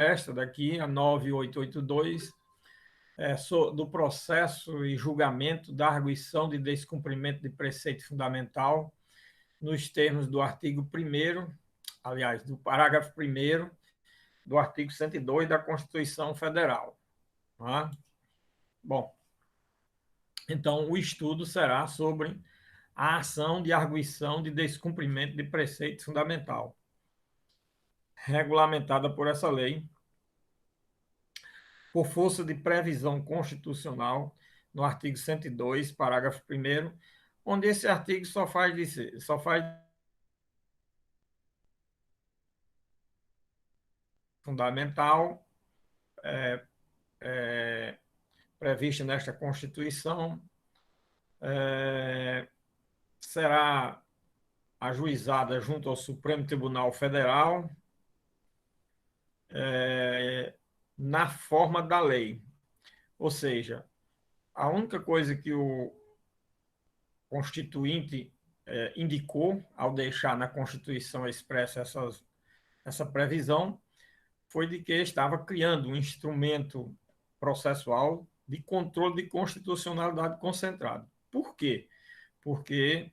esta daqui, a 9882, do processo e julgamento da arguição de descumprimento de preceito fundamental nos termos do artigo 1º, aliás, do parágrafo 1º do artigo 102 da Constituição Federal. Tá? Bom, então o estudo será sobre a ação de arguição de descumprimento de preceito fundamental, regulamentada por essa lei, por força de previsão constitucional no artigo 102, parágrafo 1º, onde esse artigo só faz fundamental prevista nesta Constituição será ajuizada junto ao Supremo Tribunal Federal na forma da lei. Ou seja, a única coisa que o Constituinte indicou, ao deixar na Constituição expressa essa previsão, foi de que estava criando um instrumento processual de controle de constitucionalidade concentrado. Por quê? Porque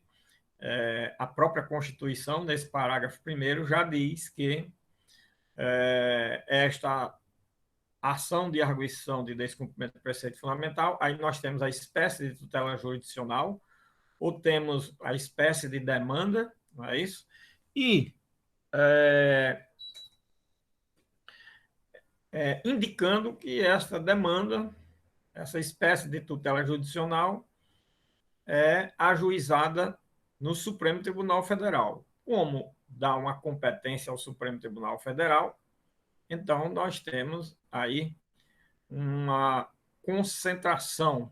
a própria Constituição, nesse parágrafo 1º, já diz que esta ação de arguição de descumprimento do preceito fundamental, aí nós temos a espécie de tutela jurisdicional, ou temos a espécie de demanda, não é isso? E indicando que esta demanda, essa espécie de tutela jurisdicional, é ajuizada no Supremo Tribunal Federal. Como dá uma competência ao Supremo Tribunal Federal, então nós temos aí uma concentração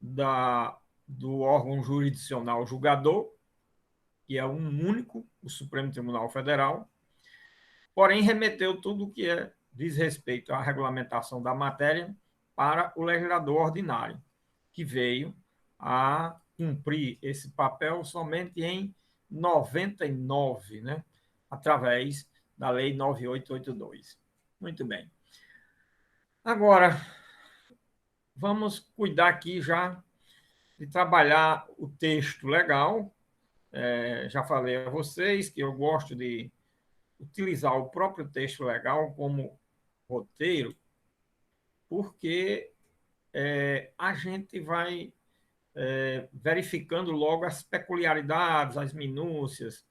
do órgão jurisdicional julgador, que é um único, o Supremo Tribunal Federal, porém remeteu tudo o que diz respeito à regulamentação da matéria para o legislador ordinário, que veio a cumprir esse papel somente em 99, né? Através da Lei 9882. Muito bem. Agora, vamos cuidar aqui já de trabalhar o texto legal. Já falei a vocês que eu gosto de utilizar o próprio texto legal como roteiro, porque a gente vai verificando logo as peculiaridades, as minúcias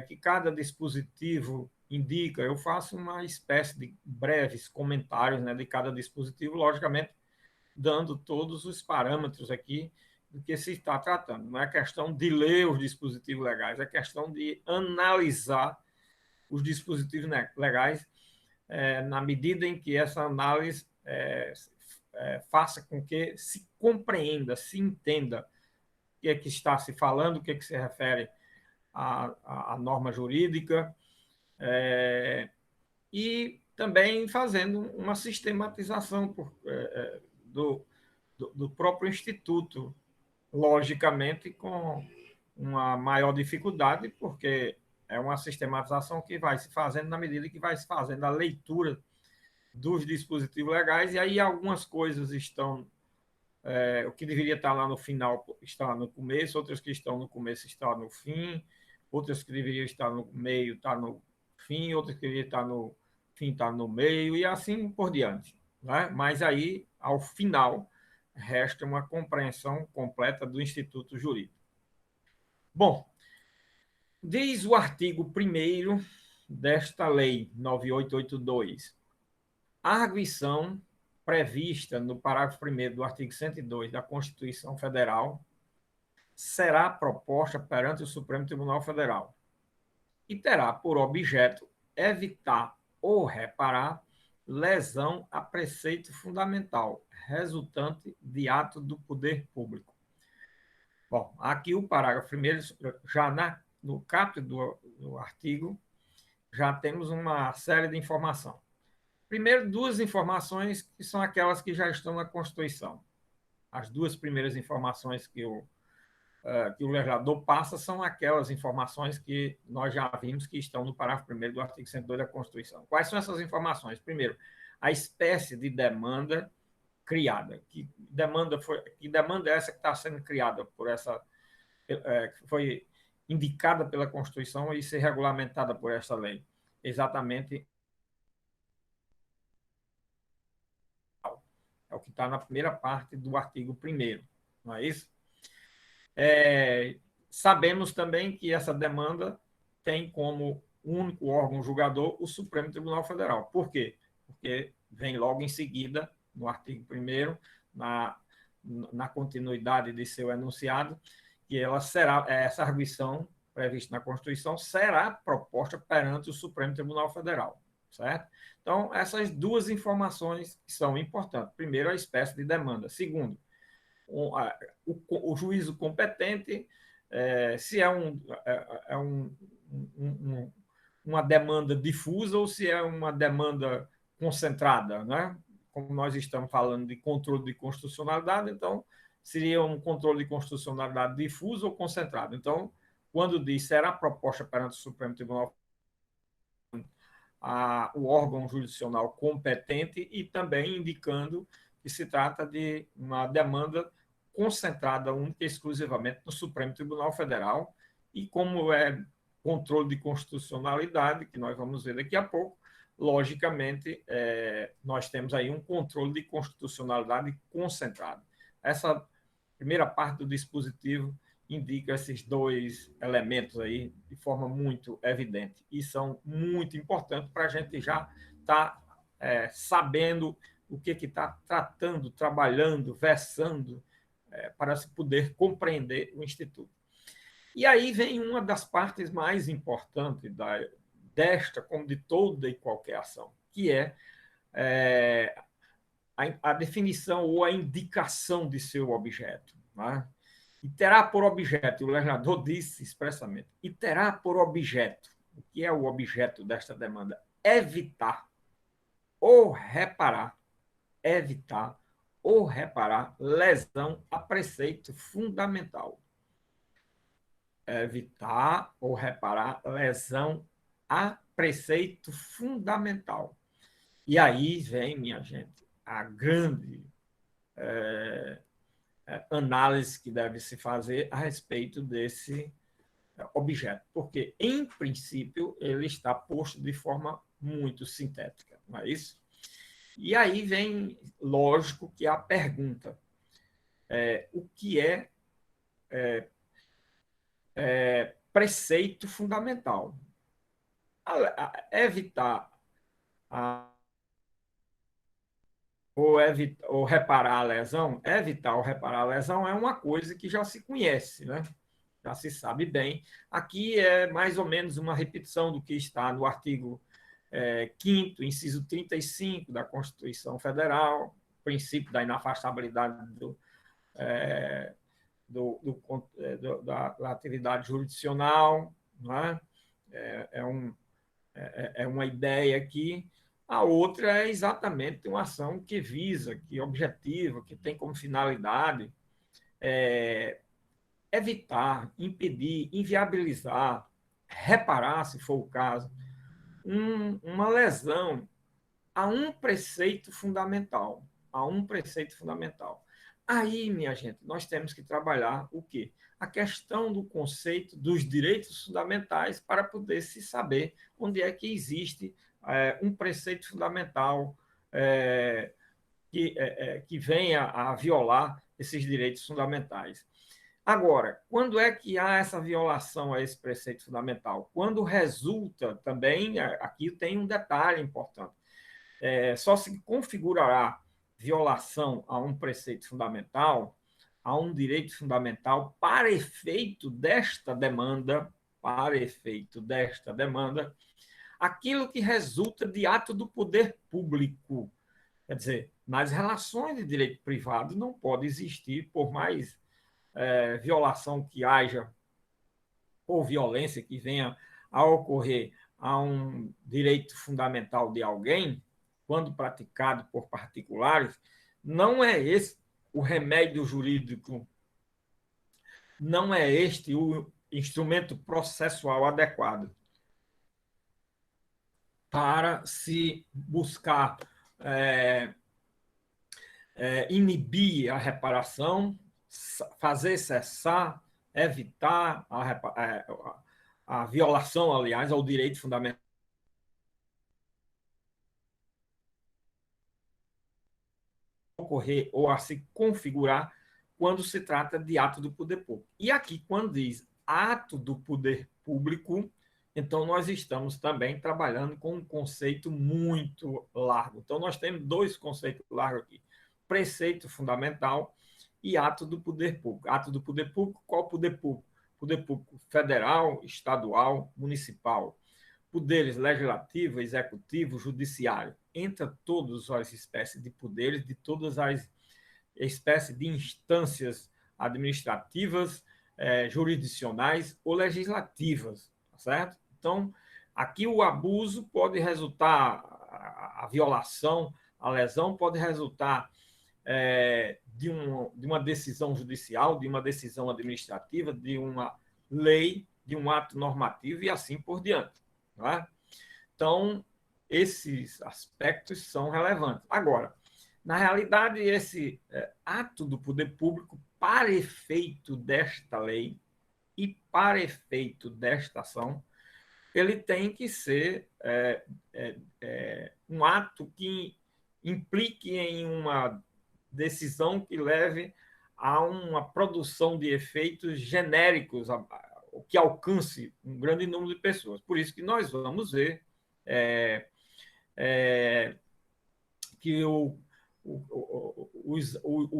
que cada dispositivo indica. Eu faço uma espécie de breves comentários, né, de cada dispositivo, logicamente dando todos os parâmetros aqui do que se está tratando. Não é questão de ler os dispositivos legais, é questão de analisar os dispositivos legais na medida em que essa análise faça com que se compreenda, se entenda o que é que está se falando, o que é que se refere à norma jurídica, e também fazendo uma sistematização do próprio Instituto, logicamente com uma maior dificuldade, porque é uma sistematização que vai se fazendo na medida que vai se fazendo a leitura dos dispositivos legais, e aí algumas coisas estão, o que deveria estar lá no final está no começo, outras que estão no começo estão no fim, outras que deveriam estar no meio estão no fim, outras que deveriam estar no fim estão no meio, e assim por diante. Né? Mas aí, ao final, resta uma compreensão completa do Instituto Jurídico. Bom, diz o artigo 1º desta lei 9882, a arguição prevista no parágrafo 1º do artigo 102 da Constituição Federal será proposta perante o Supremo Tribunal Federal e terá por objeto evitar ou reparar lesão a preceito fundamental resultante de ato do poder público. Bom, aqui o parágrafo 1º, já no caput do artigo, já temos uma série de informações. Primeiro, duas informações que são aquelas que já estão na Constituição. As duas primeiras informações que eu que o legislador passa são aquelas informações que nós já vimos que estão no parágrafo 1º do artigo 102 da Constituição. Quais são essas informações? Primeiro, a espécie de demanda criada. Que demanda é essa que está sendo criada por essa, que foi indicada pela Constituição e ser regulamentada por essa lei? Exatamente é o que está na primeira parte do artigo 1º, não é isso? Sabemos também que essa demanda tem como único órgão julgador o Supremo Tribunal Federal. Por quê? Porque vem logo em seguida, no artigo 1º, na continuidade de seu enunciado, que essa arguição prevista na Constituição será proposta perante o Supremo Tribunal Federal, certo? Então, essas duas informações são importantes. Primeiro, a espécie de demanda. Segundo, o juízo competente, se uma demanda difusa ou se é uma demanda concentrada, né? Como nós estamos falando de controle de constitucionalidade, então seria um controle de constitucionalidade difuso ou concentrado. Então, quando diz será proposta perante o Supremo Tribunal o órgão jurisdicional competente e também indicando que se trata de uma demanda concentrada única e exclusivamente no Supremo Tribunal Federal e como é controle de constitucionalidade, que nós vamos ver daqui a pouco, logicamente, nós temos aí um controle de constitucionalidade concentrado. Essa primeira parte do dispositivo indica esses dois elementos aí de forma muito evidente e são muito importantes para a gente já estar sabendo o que está tratando, trabalhando, versando, para se poder compreender o Instituto. E aí vem uma das partes mais importantes desta, como de toda e qualquer ação, que é a definição ou a indicação de seu objeto. Né? E terá por objeto, o legislador disse expressamente, e terá por objeto, o que é o objeto desta demanda? Evitar ou reparar lesão a preceito fundamental. Evitar ou reparar lesão a preceito fundamental. E aí vem, minha gente, a grande análise que deve se fazer a respeito desse objeto, porque, em princípio, ele está posto de forma muito sintética, não é isso? E aí vem, lógico, que a pergunta, o que é preceito fundamental? Evitar ou reparar a lesão, evitar ou reparar a lesão é uma coisa que já se conhece, né? Já se sabe bem. Aqui é mais ou menos uma repetição do que está no artigo 5º, inciso 35 da Constituição Federal, princípio da inafastabilidade da atividade jurisdicional, não é? É uma ideia aqui. A outra é exatamente uma ação que visa, que objetiva, que tem como finalidade evitar, impedir, inviabilizar, reparar, se for o caso, uma lesão a um preceito fundamental. A um preceito fundamental. Aí, minha gente, nós temos que trabalhar o quê? A questão do conceito dos direitos fundamentais para poder se saber onde é que existe um preceito fundamental que venha a violar esses direitos fundamentais. Agora, quando é que há essa violação a esse preceito fundamental? Quando resulta também, aqui tem um detalhe importante, só se configurará violação a um preceito fundamental, a um direito fundamental, para efeito desta demanda, aquilo que resulta de ato do poder público. Quer dizer, nas relações de direito privado não pode existir, por mais violação que haja ou violência que venha a ocorrer a um direito fundamental de alguém, quando praticado por particulares, não é esse o remédio jurídico não é este o instrumento processual adequado para se buscar é, inibir a reparação, fazer cessar, evitar a violação, aliás, ao direito fundamental ocorrer ou a se configurar quando se trata de ato do poder público. E aqui, quando diz ato do poder público, então nós estamos também trabalhando com um conceito muito largo. Então, nós temos dois conceitos largos aqui: preceito fundamental e ato do poder público. Ato do poder público, qual poder público? Poder público federal, estadual, municipal. Poderes legislativo, executivo, judiciário. Entra todas as espécies de poderes, de todas as espécies de instâncias administrativas, jurisdicionais ou legislativas, tá certo? Então, aqui o abuso pode resultar, a violação, a lesão pode resultar de uma decisão judicial, de uma decisão administrativa, de uma lei, de um ato normativo e assim por diante. Não é? Então, esses aspectos são relevantes. Agora, na realidade, esse ato do poder público, para efeito desta lei e para efeito desta ação, ele tem que ser um ato que implique em uma decisão que leve a uma produção de efeitos genéricos, que alcance um grande número de pessoas. Por isso que nós vamos ver que o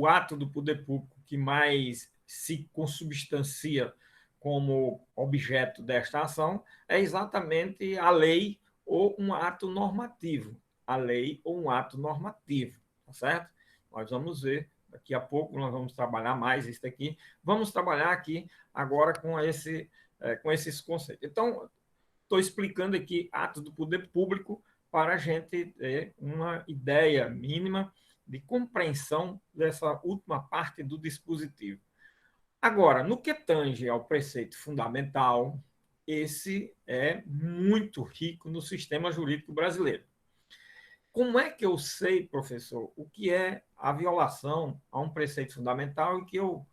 ato do poder público que mais se consubstancia como objeto desta ação é exatamente a lei ou um ato normativo. A lei ou um ato normativo, tá certo? Nós vamos ver, daqui a pouco nós vamos trabalhar mais isso aqui. Vamos trabalhar aqui agora com esses conceitos. Então, estou explicando aqui ato do poder público para a gente ter uma ideia mínima de compreensão dessa última parte do dispositivo. Agora, no que tange ao preceito fundamental, esse é muito rico no sistema jurídico brasileiro. Como é que eu sei, professor, o que é a violação a um preceito fundamental e que eu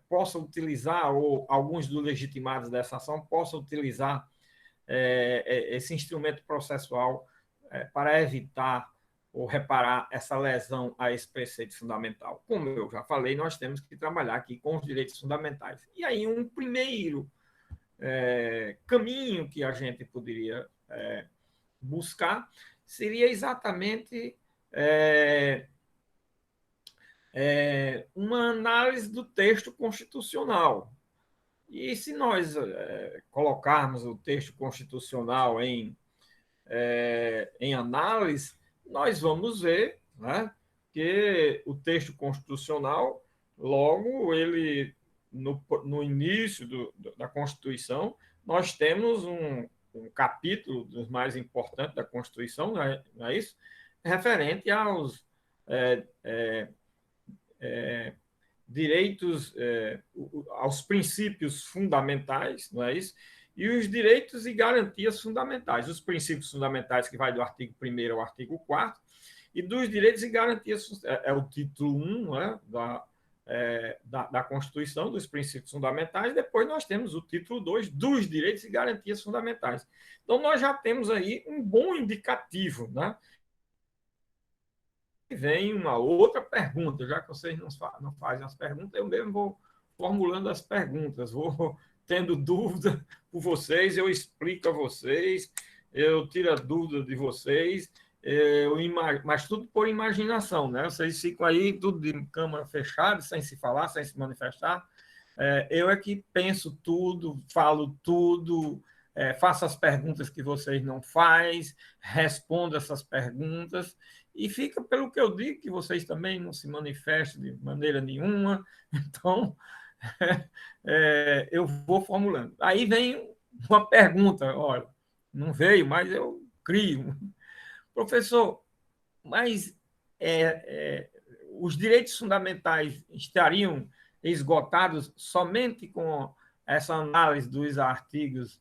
possa utilizar, ou alguns dos legitimados dessa ação possam utilizar esse instrumento processual para evitar ou reparar essa lesão a esse preceito fundamental? Como eu já falei, nós temos que trabalhar aqui com os direitos fundamentais. E aí, um primeiro caminho que a gente poderia buscar seria exatamente uma análise do texto constitucional. E se nós colocarmos o texto constitucional em análise, nós vamos ver, né, que o texto constitucional, logo, ele no início da Constituição, nós temos um capítulo dos mais importantes da Constituição, não é isso? Referente aos direitos, aos princípios fundamentais, não é isso? E os direitos e garantias fundamentais. Os princípios fundamentais, que vai do artigo 1º ao artigo 4º, e dos direitos e garantias, é o título 1, né, da Constituição, dos princípios fundamentais. Depois nós temos o título 2, dos direitos e garantias fundamentais. Então, nós já temos aí um bom indicativo, né? Vem uma outra pergunta, já que vocês não fazem as perguntas, eu mesmo vou formulando as perguntas, vou tendo dúvida por vocês, eu explico a vocês, eu tiro a dúvida de vocês, mas tudo por imaginação, né? Vocês ficam aí tudo de câmara fechada, sem se falar, sem se manifestar. Eu é que penso tudo, falo tudo, faço as perguntas que vocês não fazem, respondo essas perguntas, e fica pelo que eu digo, que vocês também não se manifestam de maneira nenhuma. Então, eu vou formulando. Aí vem uma pergunta, olha, não veio, mas eu crio. Professor, mas os direitos fundamentais estariam esgotados somente com essa análise dos artigos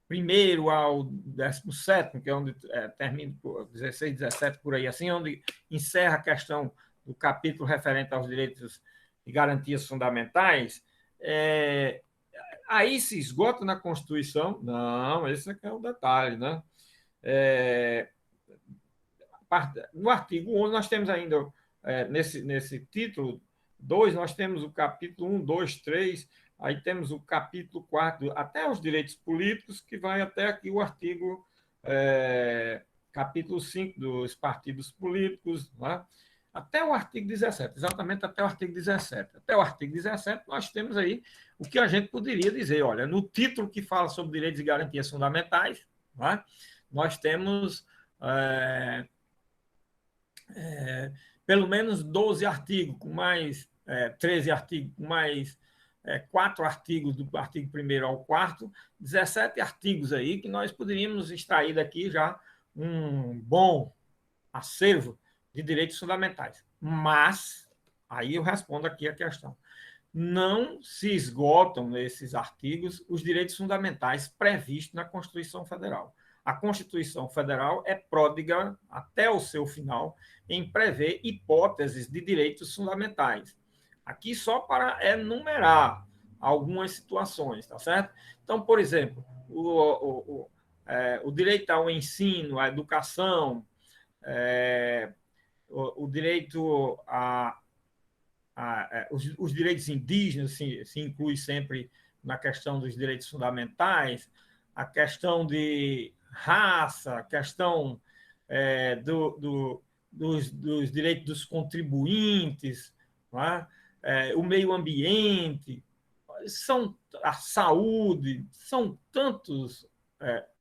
primeiro ao 17º, que é onde termina por 16, 17, por aí, assim, onde encerra a questão do capítulo referente aos direitos e garantias fundamentais, aí se esgota na Constituição? Não, esse é o detalhe, né? No artigo 11, nós temos ainda, nesse título 2, nós temos o capítulo 1, 2, 3, aí temos o capítulo 4, até os direitos políticos, que vai até aqui o artigo, capítulo 5 dos partidos políticos, né? Até o artigo 17, exatamente até o artigo 17. Até o artigo 17, nós temos aí o que a gente poderia dizer, olha, no título que fala sobre direitos e garantias fundamentais, né? Nós temos pelo menos 12 artigos, com mais 13 artigos, com mais 4 artigos, do artigo 1º ao 4º, 17 artigos aí, que nós poderíamos extrair daqui já um bom acervo de direitos fundamentais. Mas, aí eu respondo aqui a questão, não se esgotam nesses artigos os direitos fundamentais previstos na Constituição Federal. A Constituição Federal é pródiga até o seu final em prever hipóteses de direitos fundamentais. Aqui só para enumerar algumas situações, tá certo? Então, por exemplo, o direito ao ensino, à educação, o direito os direitos indígenas se inclui sempre na questão dos direitos fundamentais, a questão de raça, a questão dos direitos dos contribuintes, o meio ambiente, a saúde, são tantos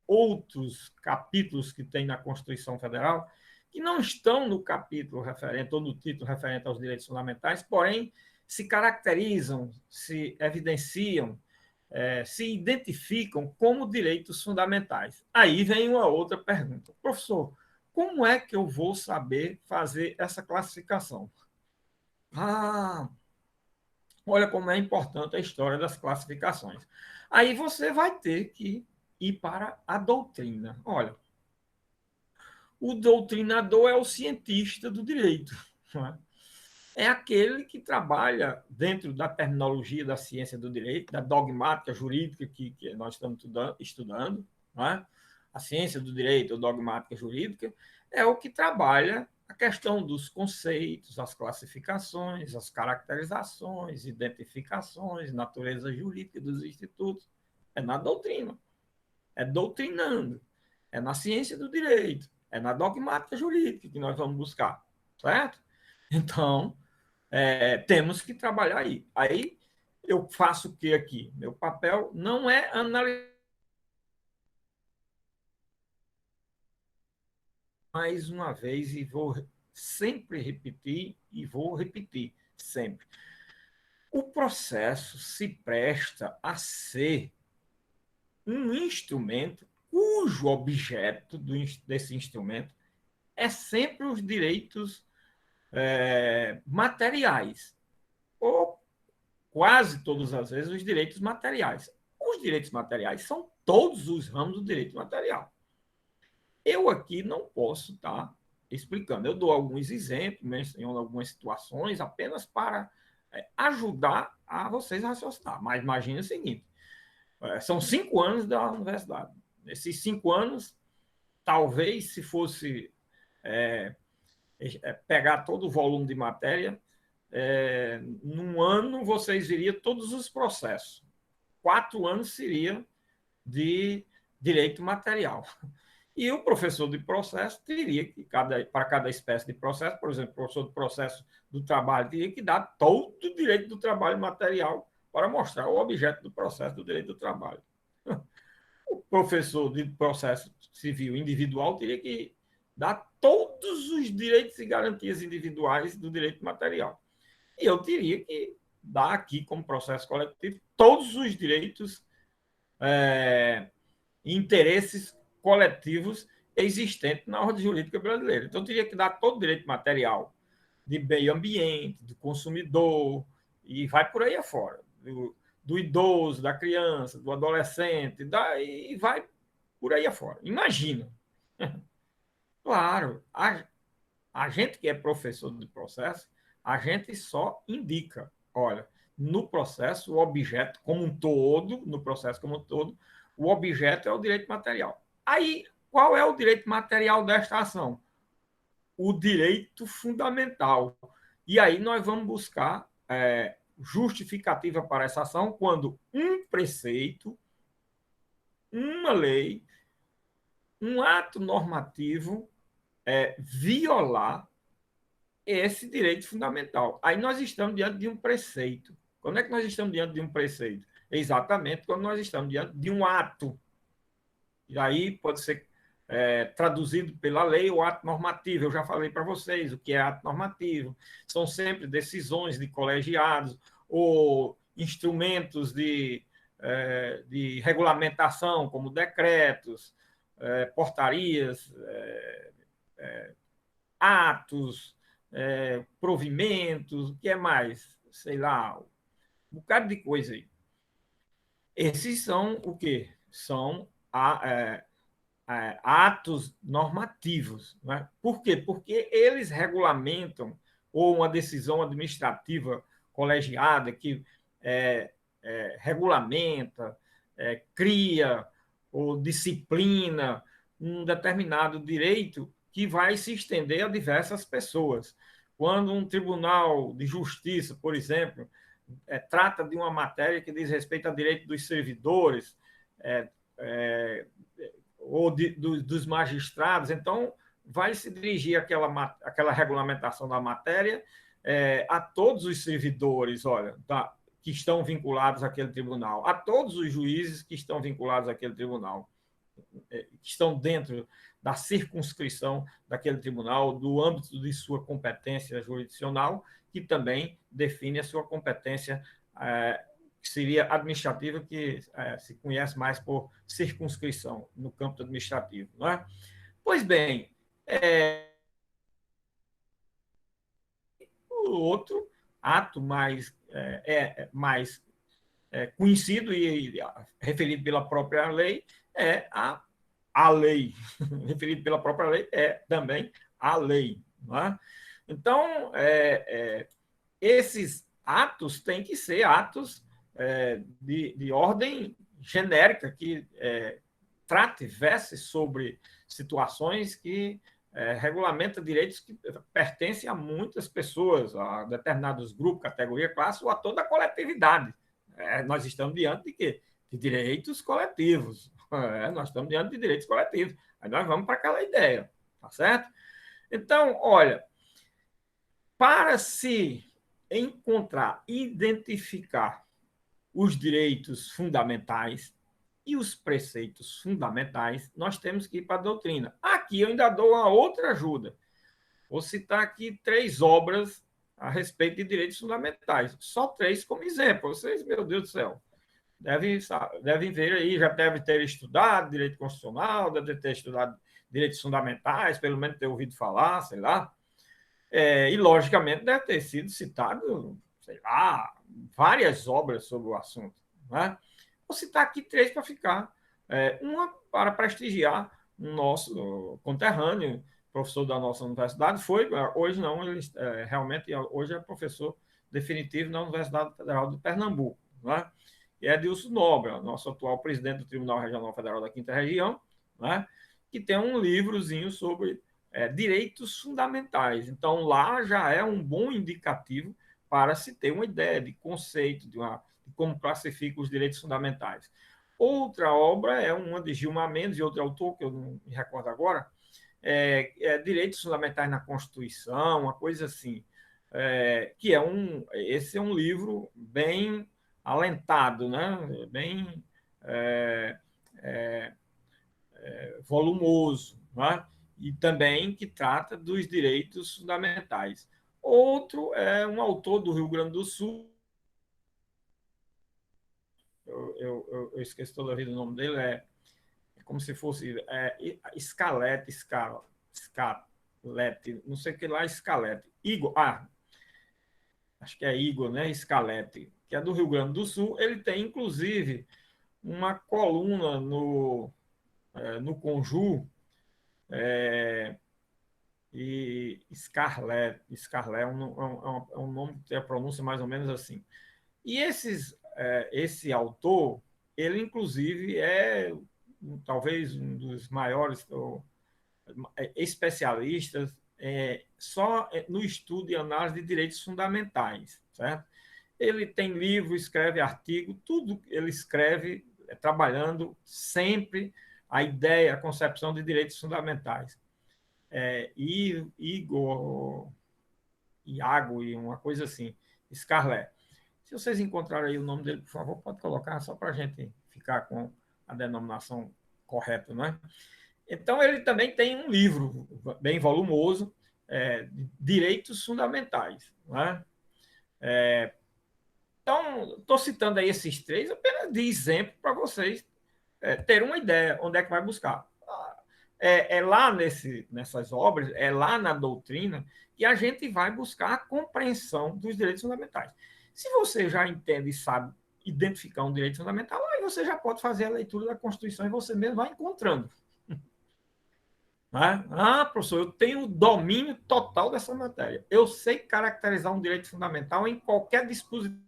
outros capítulos que tem na Constituição Federal que não estão no capítulo referente ou no título referente aos direitos fundamentais, porém se caracterizam, se evidenciam, se identificam como direitos fundamentais. Aí vem uma outra pergunta. Professor, como é que eu vou saber fazer essa classificação? Olha como é importante a história das classificações. Aí você vai ter que ir para a doutrina. Olha, o doutrinador é o cientista do direito. Não é? É aquele que trabalha dentro da terminologia da ciência do direito, da dogmática jurídica que nós estamos estudando, não é? A ciência do direito, a dogmática jurídica, é o que trabalha a questão dos conceitos, as classificações, as caracterizações, identificações, natureza jurídica dos institutos. É na doutrina, é doutrinando, é na ciência do direito, é na dogmática jurídica que nós vamos buscar, certo? Então, temos que trabalhar aí. Aí eu faço o que aqui? Meu papel não é analisar mais uma vez e vou sempre repetir e vou repetir sempre. O processo se presta a ser um instrumento cujo objeto desse instrumento é sempre os direitos materiais, ou quase todas as vezes os direitos materiais. Os direitos materiais são todos os ramos do direito material. Eu aqui não posso estar explicando. Eu dou alguns exemplos, menciono algumas situações, apenas para ajudar a vocês a raciocinar. Mas imagine o seguinte, são 5 anos da universidade. Nesses 5 anos, talvez, se fosse pegar todo o volume de matéria, num ano vocês viriam todos os processos. 4 anos seria de direito material. E o professor de processo teria que, para cada espécie de processo, por exemplo, o professor de processo do trabalho teria que dar todo o direito do trabalho material para mostrar o objeto do processo do direito do trabalho. O professor de processo civil individual teria que dar todos os direitos e garantias individuais do direito material. E eu teria que dar aqui, como processo coletivo, todos os direitos e interesses coletivos existentes na ordem jurídica brasileira. Então, eu teria que dar todo o direito material de meio ambiente, do consumidor, e vai por aí afora, do idoso, da criança, do adolescente, e vai por aí afora. Imagina. Claro, a gente que é professor de processo, a gente só indica, olha, no processo, o objeto como um todo, no processo como um todo, o objeto é o direito material. Aí, qual é o direito material desta ação? O direito fundamental. E aí nós vamos buscar justificativa para essa ação quando um preceito, uma lei, um ato normativo violar esse direito fundamental. Aí nós estamos diante de um preceito. Quando é que nós estamos diante de um preceito? Exatamente quando nós estamos diante de um ato. E aí pode ser traduzido pela lei ou ato normativo. Eu já falei para vocês o que é ato normativo. São sempre decisões de colegiados ou instrumentos de regulamentação, como decretos, portarias, atos, provimentos, o que é mais? Sei lá, um bocado de coisa aí. Esses são o quê? São atos normativos. Né? Por quê? Porque eles regulamentam, ou uma decisão administrativa colegiada que regulamenta, cria ou disciplina um determinado direito que vai se estender a diversas pessoas. Quando um tribunal de justiça, por exemplo, trata de uma matéria que diz respeito ao direito dos servidores, é, é, ou dos magistrados, então vai se dirigir aquela regulamentação da matéria a todos os servidores, olha, que estão vinculados àquele tribunal, a todos os juízes que estão vinculados àquele tribunal, que estão dentro da circunscrição daquele tribunal, do âmbito de sua competência jurisdicional, que também define a sua competência que seria administrativa, que se conhece mais por circunscrição no campo administrativo. Não é? Pois bem, o outro ato mais conhecido e referido pela própria lei é a lei. Referido pela própria lei é também a lei. Não é? Então, esses atos têm que ser atos de ordem genérica, que verse sobre situações que regulamenta direitos que pertencem a muitas pessoas, a determinados grupos, categoria, classe ou a toda a coletividade. Nós estamos diante de quê? De direitos coletivos. Nós estamos diante de direitos coletivos. Aí nós vamos para aquela ideia, tá certo? Então, olha, para se encontrar, identificar os direitos fundamentais e os preceitos fundamentais, nós temos que ir para a doutrina. Aqui eu ainda dou uma outra ajuda. Vou citar aqui 3 obras a respeito de direitos fundamentais. Só 3 como exemplo. Vocês, meu Deus do céu, devem ver aí, já deve ter estudado direito constitucional, deve ter estudado direitos fundamentais, pelo menos ter ouvido falar, sei lá. E, logicamente, deve ter sido citado, sei lá, várias obras sobre o assunto. Né? Vou citar aqui 3 para ficar. Uma para prestigiar o nosso conterrâneo, professor da nossa universidade, hoje não, ele realmente hoje é professor definitivo na Universidade Federal de Pernambuco. Né? E é Edilson Nobre, nosso atual presidente do Tribunal Regional Federal da Quinta Região, né? Que tem um livrozinho sobre direitos fundamentais. Então, lá já é um bom indicativo para se ter uma ideia de conceito, de como classifica os direitos fundamentais. Outra obra é uma de Gilmar Mendes e outro autor, que eu não me recordo agora, Direitos Fundamentais na Constituição, uma coisa assim, esse é um livro bem alentado, né? Bem volumoso, né? E também que trata dos direitos fundamentais. Outro é um autor do Rio Grande do Sul, eu esqueci toda a vida o nome dele, como se fosse Scala, Scalete, não sei o que lá, Scalete. Igor, acho que é Igor, né? Scalete, que é do Rio Grande do Sul. Ele tem, inclusive, uma coluna no Conjur, e Scarlett é um nome que tem a pronúncia mais ou menos assim. E esse autor, ele inclusive talvez um dos maiores especialistas só no estudo e análise de direitos fundamentais, certo? Ele tem livro, escreve artigo, tudo ele escreve trabalhando sempre a ideia, a concepção de direitos fundamentais. Igor, Iago e uma coisa assim, Scarlett. Se vocês encontrarem aí o nome dele, por favor, pode colocar só para a gente ficar com a denominação correta, não é? Então, ele também tem um livro bem volumoso, Direitos Fundamentais. Não é? Então, estou citando aí esses três apenas de exemplo para vocês terem uma ideia onde é que vai buscar. Lá nessas obras, é lá na doutrina, que a gente vai buscar a compreensão dos direitos fundamentais. Se você já entende e sabe identificar um direito fundamental, aí você já pode fazer a leitura da Constituição e você mesmo vai encontrando. Né? Professor, eu tenho domínio total dessa matéria. Eu sei caracterizar um direito fundamental em qualquer dispositivo.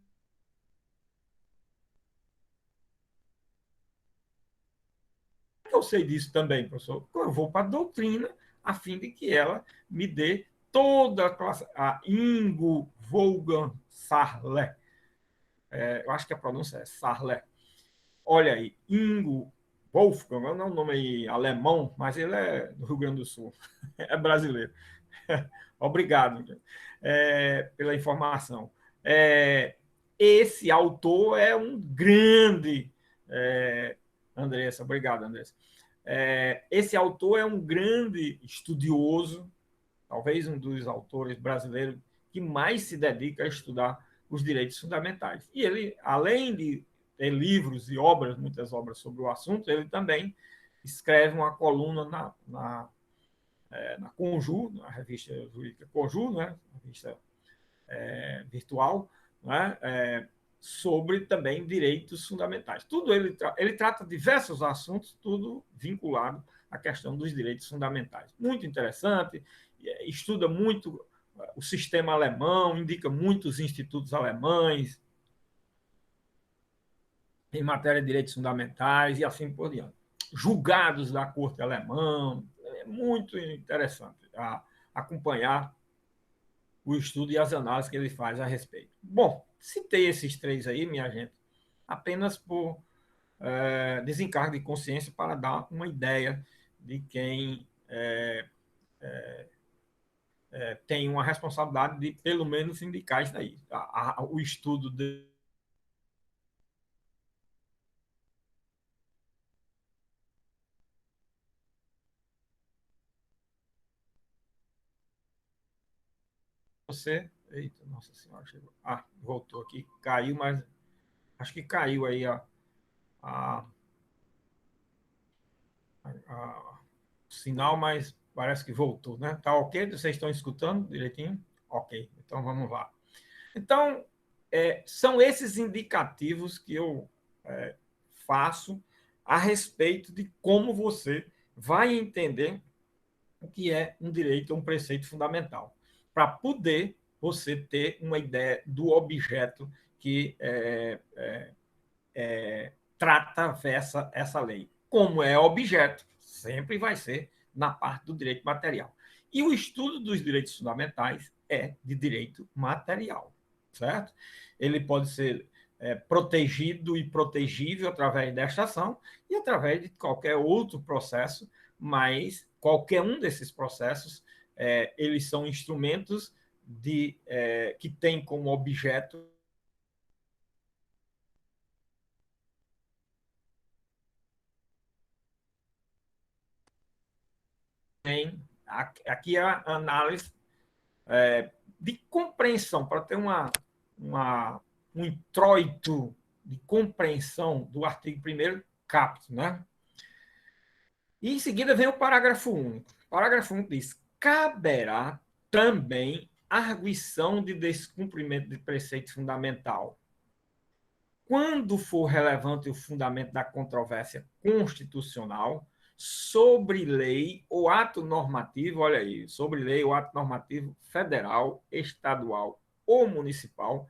Eu sei disso também, professor. Eu vou para a doutrina, a fim de que ela me dê toda a classe. A Ingo Wolfgang Sarle. Eu acho que a pronúncia é Sarle. Olha aí, Ingo Wolfgang, não é um nome aí alemão, mas ele é do Rio Grande do Sul. É brasileiro. Obrigado pela informação. Esse autor é um grande. Andressa, obrigado, Andressa. Esse autor é um grande estudioso, talvez um dos autores brasileiros que mais se dedica a estudar os direitos fundamentais. E ele, além de ter livros e obras, muitas obras sobre o assunto, ele também escreve uma coluna na Conjur, na revista jurídica Conjur, né, revista virtual, né, sobre também direitos fundamentais. Tudo ele trata diversos assuntos, tudo vinculado à questão dos direitos fundamentais. Muito interessante, estuda muito o sistema alemão, indica muitos institutos alemães em matéria de direitos fundamentais e assim por diante. Julgados da corte alemã, é muito interessante acompanhar o estudo e as análises que ele faz a respeito. Bom, citei esses três aí, minha gente, apenas por desencargo de consciência para dar uma ideia de quem tem uma responsabilidade de, pelo menos, indicar isso daí. O estudo de você. Eita, nossa senhora, chegou. Voltou aqui, caiu, mas acho que caiu aí a, o sinal, mas parece que voltou, né? Tá ok? Vocês estão escutando direitinho? Ok, então vamos lá. Então, são esses indicativos que eu faço a respeito de como você vai entender o que é um direito ou um preceito fundamental, para poder você ter uma ideia do objeto que trata essa lei. Como é objeto, sempre vai ser na parte do direito material. E o estudo dos direitos fundamentais é de direito material, certo? Ele pode ser protegido e protegível através desta ação e através de qualquer outro processo, mas qualquer um desses processos, eles são instrumentos que têm como objeto aqui a análise de compreensão, para ter um introito de compreensão do artigo 1º caput, né? E em seguida vem o parágrafo único. O parágrafo único diz: caberá também arguição de descumprimento de preceito fundamental quando for relevante o fundamento da controvérsia constitucional sobre lei ou ato normativo, olha aí, sobre lei ou ato normativo federal, estadual ou municipal,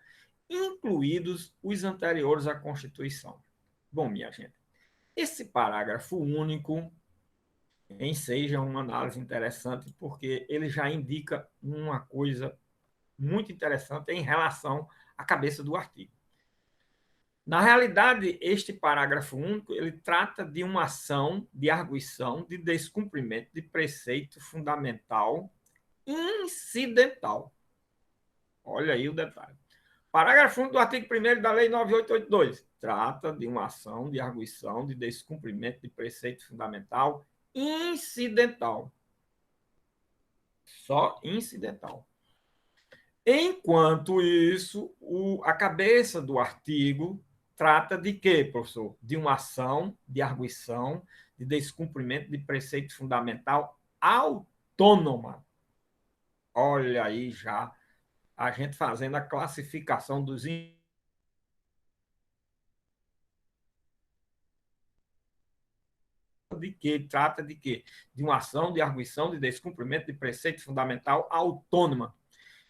incluídos os anteriores à Constituição. Bom, minha gente, esse parágrafo único seja uma análise interessante, porque ele já indica uma coisa muito interessante em relação à cabeça do artigo. Na realidade, este parágrafo único ele trata de uma ação de arguição de descumprimento de preceito fundamental incidental. Olha aí o detalhe. Parágrafo único do artigo 1º da Lei 9882 trata de uma ação de arguição de descumprimento de preceito fundamental incidental. Só incidental. Enquanto isso, a cabeça do artigo trata de quê, professor? De uma ação de arguição de descumprimento de preceito fundamental autônoma. Olha aí já a gente fazendo a classificação dos de que trata de quê? De uma ação de arguição de descumprimento de preceito fundamental autônoma.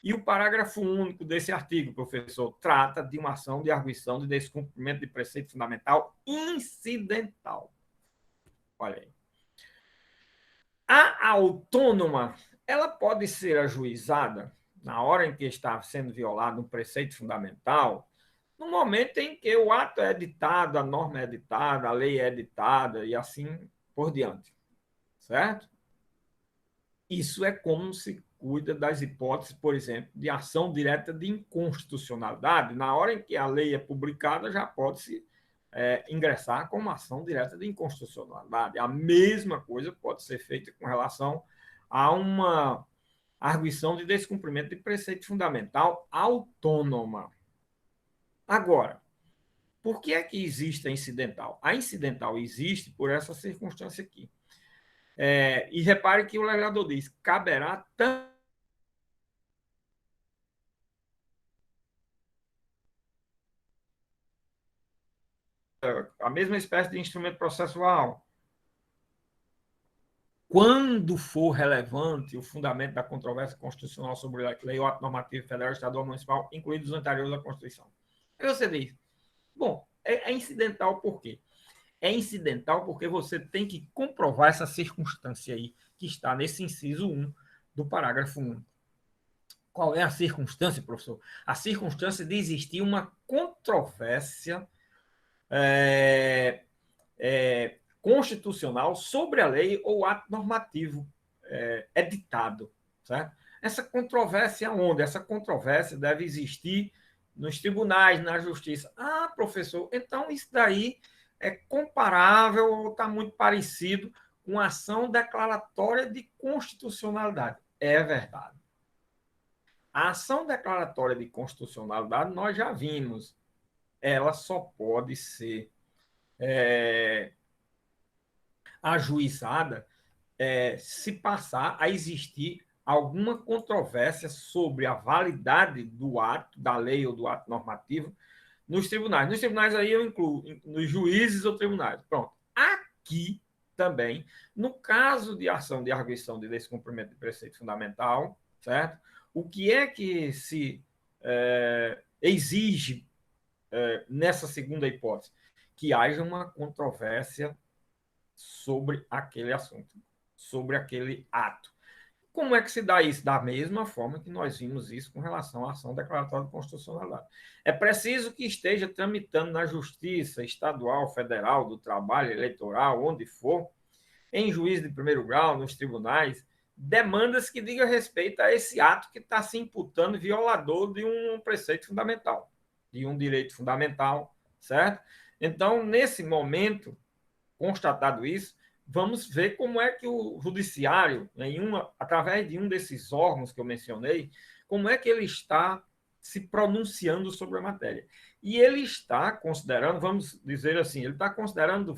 E o parágrafo único desse artigo, professor, trata de uma ação de arguição de descumprimento de preceito fundamental incidental. Olha aí. A autônoma, ela pode ser ajuizada na hora em que está sendo violado um preceito fundamental, no momento em que o ato é editado, a norma é editada, a lei é editada e assim por diante. Certo? Isso é como se cuida das hipóteses, por exemplo, de ação direta de inconstitucionalidade. Na hora em que a lei é publicada, já pode-se ingressar com uma ação direta de inconstitucionalidade. A mesma coisa pode ser feita com relação a uma arguição de descumprimento de preceito fundamental autônoma. Agora, por que é que existe a incidental? A incidental existe por essa circunstância aqui. E repare que o legislador diz: caberá a mesma espécie de instrumento processual quando for relevante o fundamento da controvérsia constitucional sobre a lei ou ato normativo federal, estadual ou municipal, incluídos os anteriores à Constituição. Aí você diz: bom, é incidental por quê? É incidental porque você tem que comprovar essa circunstância aí que está nesse inciso 1 do parágrafo 1. Qual é a circunstância, professor? A circunstância de existir uma controvérsia constitucional sobre a lei ou ato normativo editado. Certo? Essa controvérsia onde? Essa controvérsia deve existir nos tribunais, na justiça. Ah, professor, então isso daí é comparável ou está muito parecido com a ação declaratória de constitucionalidade. É verdade. A ação declaratória de constitucionalidade nós já vimos. Ela só pode ser ajuizada se passar a existir alguma controvérsia sobre a validade do ato, da lei ou do ato normativo nos tribunais. Nos tribunais aí eu incluo nos juízes ou tribunais. Pronto. Aqui também, no caso de ação de arguição de descumprimento de preceito fundamental, certo? O que é que se exige nessa segunda hipótese? Que haja uma controvérsia sobre aquele assunto, sobre aquele ato. Como é que se dá isso? Da mesma forma que nós vimos isso com relação à ação declaratória de constitucionalidade. É preciso que esteja tramitando na Justiça Estadual, Federal, do Trabalho, Eleitoral, onde for, em juízo de primeiro grau, nos tribunais, demandas que digam respeito a esse ato que está se imputando violador de um preceito fundamental, de um direito fundamental, certo? Então, nesse momento, constatado isso, vamos ver como é que o judiciário, através de um desses órgãos que eu mencionei, como é que ele está se pronunciando sobre a matéria. E ele está considerando, vamos dizer assim, ele está considerando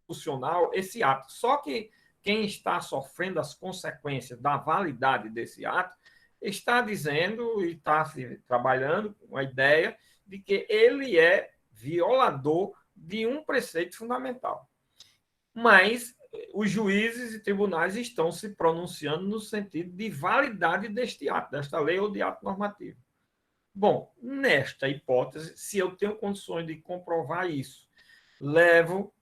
constitucional esse ato. Só que quem está sofrendo as consequências da validade desse ato está dizendo e está trabalhando com a ideia de que ele é violador de um preceito fundamental. Mas os juízes e tribunais estão se pronunciando no sentido de validade deste ato, desta lei ou de ato normativo. Bom, nesta hipótese, se eu tenho condições de comprovar isso, levo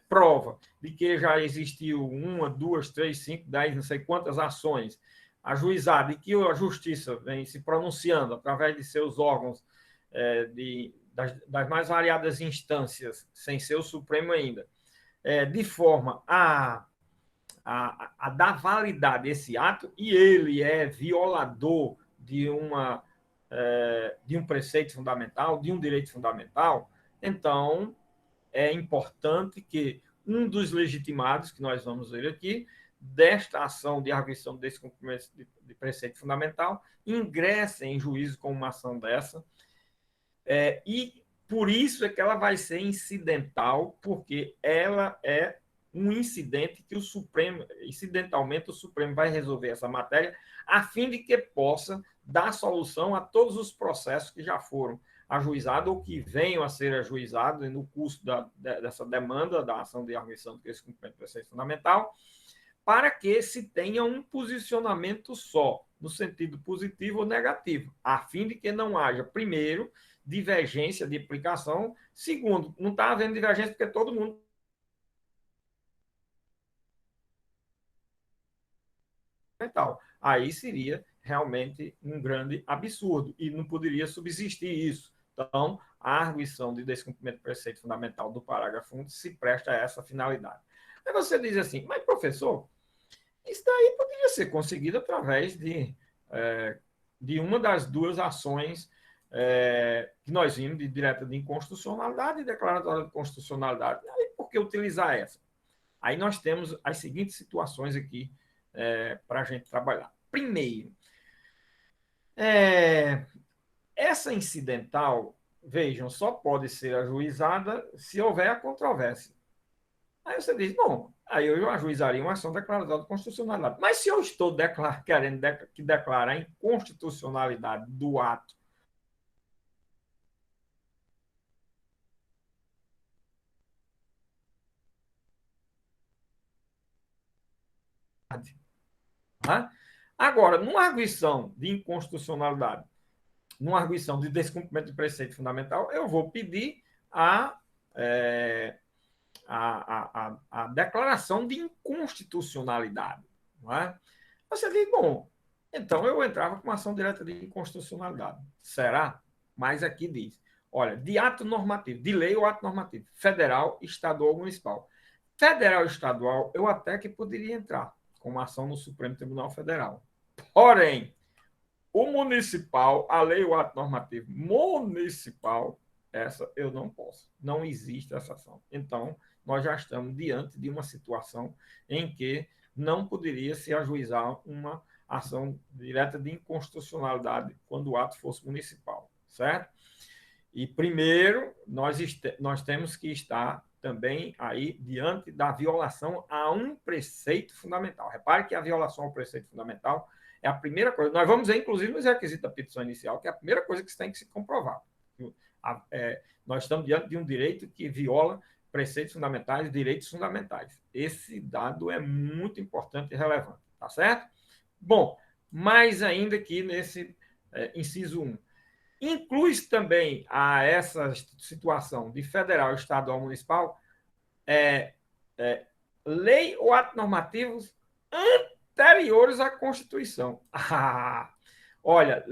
prova de que já existiu uma, duas, três, cinco, 10, não sei quantas ações ajuizadas, e que a justiça vem se pronunciando através de seus órgãos das mais variadas instâncias, sem ser o Supremo ainda, de forma a dar validade a esse ato, e ele é violador de um preceito fundamental, de um direito fundamental, então é importante que um dos legitimados, que nós vamos ver aqui, desta ação de arguição desse cumprimento de preceito fundamental, ingresse em juízo com uma ação dessa, e por isso é que ela vai ser incidental, porque ela é um incidente que o Supremo, incidentalmente, o Supremo vai resolver essa matéria, a fim de que possa dar solução a todos os processos que já foram ajuizados ou que venham a ser ajuizados no curso dessa demanda da ação de arguição do cumprimento do preceito fundamental, para que se tenha um posicionamento só, no sentido positivo ou negativo, a fim de que não haja, primeiro, divergência de aplicação, segundo, não está havendo divergência porque todo mundo mental. Aí seria realmente um grande absurdo e não poderia subsistir isso. Então, a arguição de descumprimento do preceito fundamental do parágrafo 1 se presta a essa finalidade. Aí você diz assim, mas professor, isso daí poderia ser conseguido através de uma das duas ações que nós vimos de direta de inconstitucionalidade e declaratória de constitucionalidade. Aí, por que utilizar essa? Aí nós temos as seguintes situações aqui para a gente trabalhar. Primeiro, essa incidental, vejam, só pode ser ajuizada se houver a controvérsia. Aí você diz, bom, aí eu ajuizaria uma ação declaratória de constitucionalidade. Mas se eu estou querendo declarar inconstitucionalidade do ato, né? Agora, numa arguição de inconstitucionalidade, numa arguição de descumprimento de preceito fundamental, eu vou pedir é, a declaração de inconstitucionalidade. Não é? Você diz, bom, então eu entrava com uma ação direta de inconstitucionalidade. Será? Mas aqui diz, olha, de ato normativo, de lei ou ato normativo, federal, estadual ou municipal. Federal e estadual, eu até que poderia entrar com uma ação no Supremo Tribunal Federal. Porém, o municipal, a lei ou ato normativo municipal, essa eu não posso. Não existe essa ação. Então, nós já estamos diante de uma situação em que não poderia se ajuizar uma ação direta de inconstitucionalidade quando o ato fosse municipal, certo? E, primeiro, nós temos que estar também aí diante da violação a um preceito fundamental. Repare que a violação ao preceito fundamental é a primeira coisa. Nós vamos ver, inclusive, nos requisitos da petição inicial, que é a primeira coisa que tem que se comprovar. Nós estamos diante de um direito que viola preceitos fundamentais e direitos fundamentais. Esse dado é muito importante e relevante, tá certo? Bom, mais ainda aqui nesse inciso 1. Inclui-se também a essa situação de federal, estadual, municipal, lei ou atos normativos anteriores à Constituição. Olha,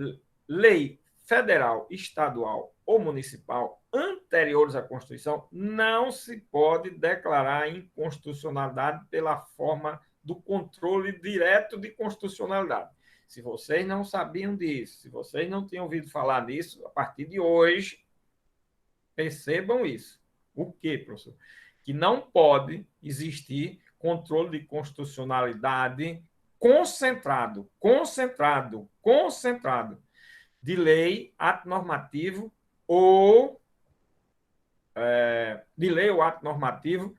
lei federal, estadual ou municipal anteriores à Constituição não se pode declarar inconstitucionalidade pela forma do controle direto de constitucionalidade. Se vocês não sabiam disso, se vocês não tinham ouvido falar disso, a partir de hoje, percebam isso. O quê, professor? Que não pode existir controle de constitucionalidade concentrado de lei, ato normativo ou de lei ou ato normativo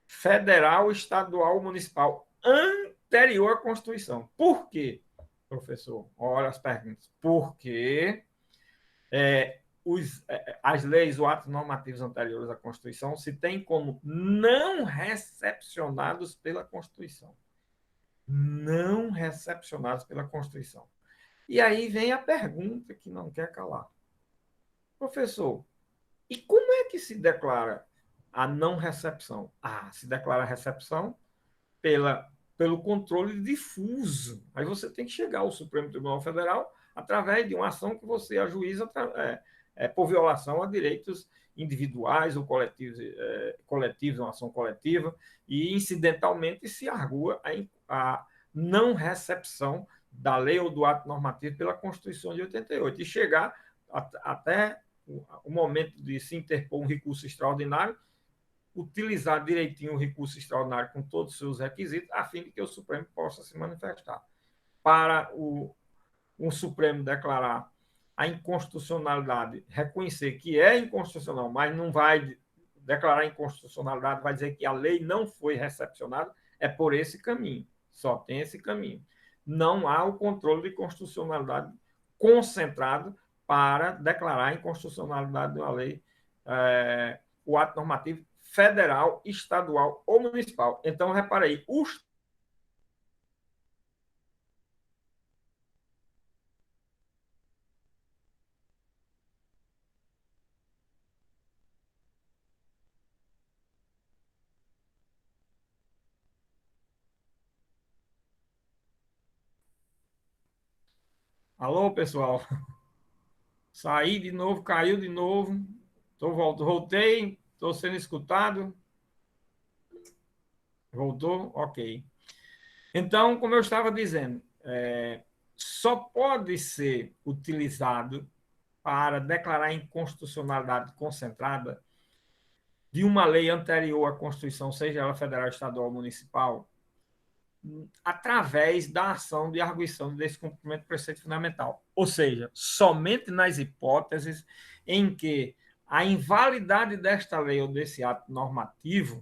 federal, estadual, municipal, anterior à Constituição. Por quê, professor? Olha as perguntas. Porque as leis ou atos normativos anteriores à Constituição se têm como não recepcionados pela Constituição. Não recepcionados pela Constituição. E aí vem a pergunta que não quer calar. Professor, e como é que se declara a não recepção? Se declara a recepção pelo controle difuso. Aí você tem que chegar ao Supremo Tribunal Federal através de uma ação que você ajuiza por violação a direitos individuais ou coletivos, uma ação coletiva, e incidentalmente se argua a não recepção da lei ou do ato normativo pela Constituição de 88 e chegar até o momento de se interpor um recurso extraordinário, utilizar direitinho o recurso extraordinário com todos os seus requisitos, a fim de que o Supremo possa se manifestar. Para o Supremo declarar a inconstitucionalidade, reconhecer que é inconstitucional, mas não vai declarar inconstitucionalidade, vai dizer que a lei não foi recepcionada, é por esse caminho. Só tem esse caminho. Não há o controle de constitucionalidade concentrado para declarar a inconstitucionalidade de uma lei, o ato normativo federal, estadual ou municipal. Então, repara aí, Alô, pessoal. Saí de novo, caiu de novo. Voltei, estou sendo escutado. Voltou? Ok. Então, como eu estava dizendo, só pode ser utilizado para declarar inconstitucionalidade concentrada de uma lei anterior à Constituição, seja ela federal, estadual ou municipal, através da ação de arguição de descumprimento do preceito fundamental. Ou seja, somente nas hipóteses em que a invalidade desta lei ou desse ato normativo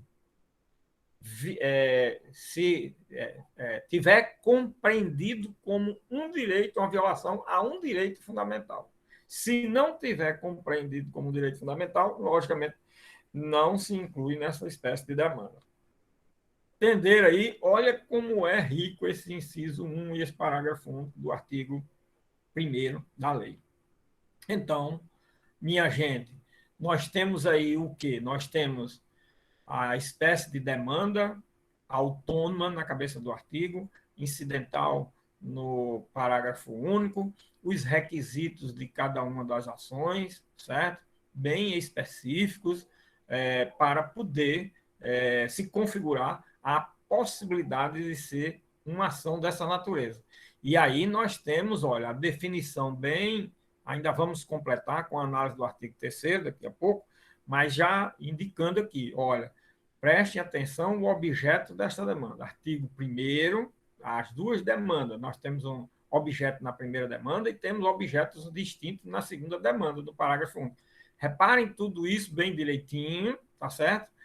se tiver compreendido como um direito, uma violação a um direito fundamental. Se não tiver compreendido como um direito fundamental, logicamente, não se inclui nessa espécie de demanda. Entender aí, olha como é rico esse inciso 1 e esse parágrafo 1 do artigo 1º da lei. Então, minha gente, nós temos aí o quê? Nós temos a espécie de demanda autônoma na cabeça do artigo, incidental no parágrafo único, os requisitos de cada uma das ações, certo? Bem específicos, para poder se configurar a possibilidade de ser uma ação dessa natureza. E aí nós temos, olha, a definição bem, ainda vamos completar com a análise do artigo 3º daqui a pouco, mas já indicando aqui, olha, prestem atenção o objeto desta demanda. Artigo 1º, as duas demandas, nós temos um objeto na primeira demanda e temos objetos distintos na segunda demanda, do parágrafo 1. Reparem tudo isso bem direitinho, tá certo?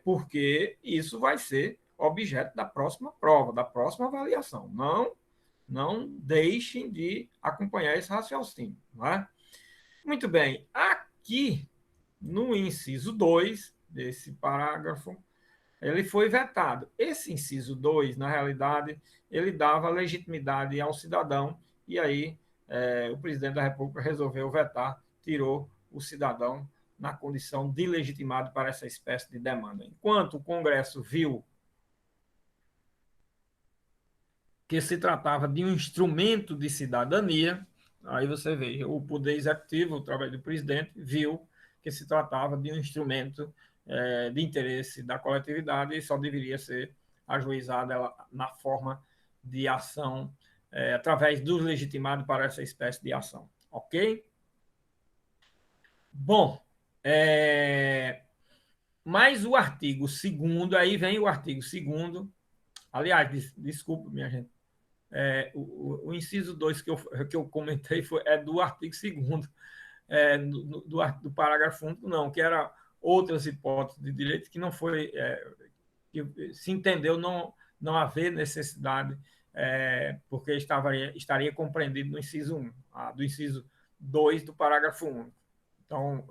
Porque isso vai ser objeto da próxima prova, da próxima avaliação. Não deixem de acompanhar esse raciocínio. Não é? Muito bem. Aqui, no inciso 2 desse parágrafo, ele foi vetado. Esse inciso 2, na realidade, ele dava legitimidade ao cidadão, e aí o presidente da República resolveu vetar, tirou o cidadão na condição de legitimado para essa espécie de demanda. Enquanto o Congresso viu que se tratava de um instrumento de cidadania, aí você vê, o Poder Executivo, através do presidente, viu que se tratava de um instrumento de interesse da coletividade e só deveria ser ajuizada na forma de ação, através do legitimado para essa espécie de ação. Ok? Bom, mas o artigo 2º, aí vem o artigo 2º, aliás, desculpa, minha gente, o inciso 2 que eu comentei é do artigo 2º, do parágrafo único, não, que era outras hipóteses de direito que não foi, que se entendeu não haver necessidade, porque estaria compreendido no inciso 1, do inciso 2 do parágrafo 1. Então,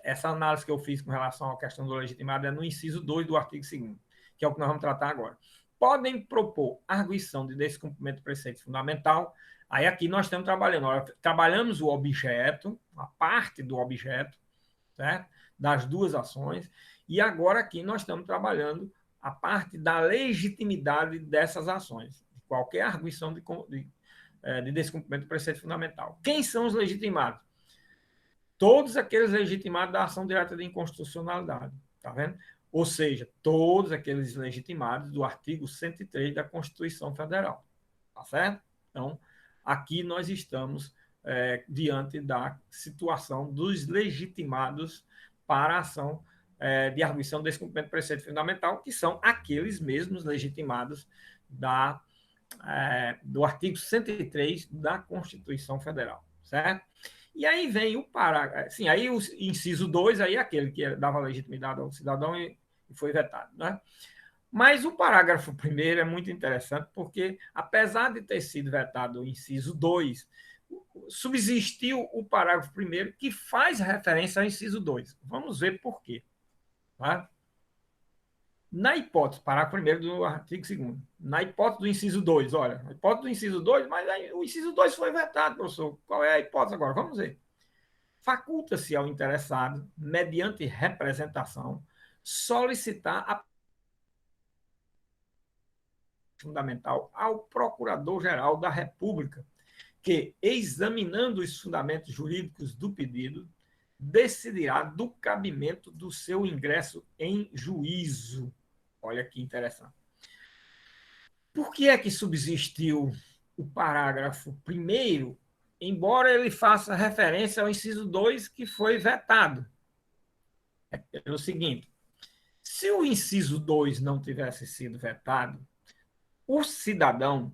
essa análise que eu fiz com relação à questão do legitimado é no inciso 2 do artigo 2º, que é o que nós vamos tratar agora. Podem propor arguição de descumprimento do preceito fundamental. Aí aqui nós estamos trabalhamos o objeto, a parte do objeto, certo? Das duas ações, e agora aqui nós estamos trabalhando a parte da legitimidade dessas ações, de qualquer arguição de descumprimento do preceito fundamental. Quem são os legitimados? Todos aqueles legitimados da ação direta de inconstitucionalidade, tá vendo? Ou seja, todos aqueles legitimados do artigo 103 da Constituição Federal, tá certo? Então, aqui nós estamos diante da situação dos legitimados para a ação de arguição de descumprimento do preceito fundamental, que são aqueles mesmos legitimados do artigo 103 da Constituição Federal, certo? E aí vem o parágrafo, sim, aí o inciso 2, aí é aquele que dava legitimidade ao cidadão e foi vetado, né? Mas o parágrafo 1º é muito interessante, porque, apesar de ter sido vetado o inciso 2, subsistiu o parágrafo 1º que faz referência ao inciso 2. Vamos ver por quê. Tá? Na hipótese, parágrafo 1º do artigo 2º, na hipótese do inciso 2, olha, a hipótese do inciso 2, mas aí, o inciso 2 foi vetado, professor. Qual é a hipótese agora? Vamos ver. Faculta-se ao interessado, mediante representação, solicitar a fundamental ao Procurador-Geral da República, que, examinando os fundamentos jurídicos do pedido, decidirá do cabimento do seu ingresso em juízo. Olha que interessante. Por que é que subsistiu o parágrafo 1º, embora ele faça referência ao inciso 2, que foi vetado? É pelo seguinte: se o inciso 2 não tivesse sido vetado, o cidadão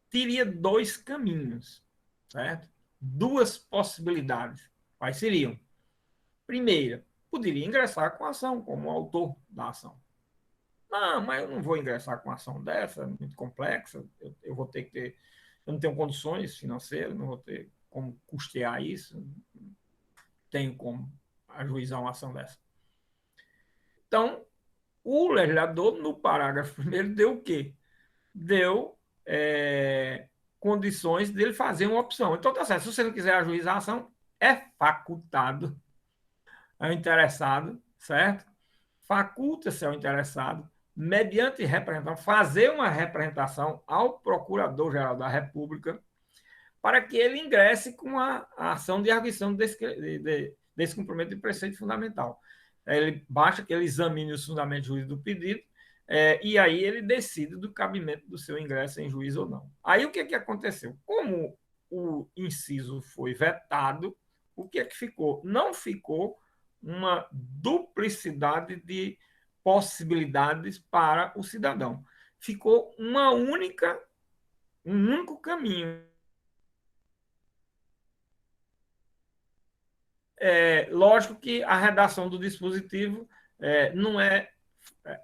teria dois caminhos, certo? Duas possibilidades. Quais seriam? Primeira, poderia ingressar com a ação, como autor da ação. Não, mas eu não vou ingressar com uma ação dessa, muito complexa, eu vou ter que ter, eu não tenho condições financeiras, não vou ter como custear isso, tenho como ajuizar uma ação dessa. Então, o legislador, no parágrafo 1º, deu o quê? Deu condições dele fazer uma opção. Então, tá certo, se você não quiser ajuizar a ação, é facultado ao interessado, certo? Faculta-se ao interessado, mediante representação, fazer uma representação ao Procurador-Geral da República para que ele ingresse com a ação de arguição de descumprimento de preceito fundamental. Basta que ele examine os fundamentos jurídicos do pedido e aí ele decide do cabimento do seu ingresso em juízo ou não. Aí o que aconteceu? Como o inciso foi vetado, o que ficou? Não ficou uma duplicidade de possibilidades para o cidadão. Ficou um único caminho. Lógico que a redação do dispositivo não é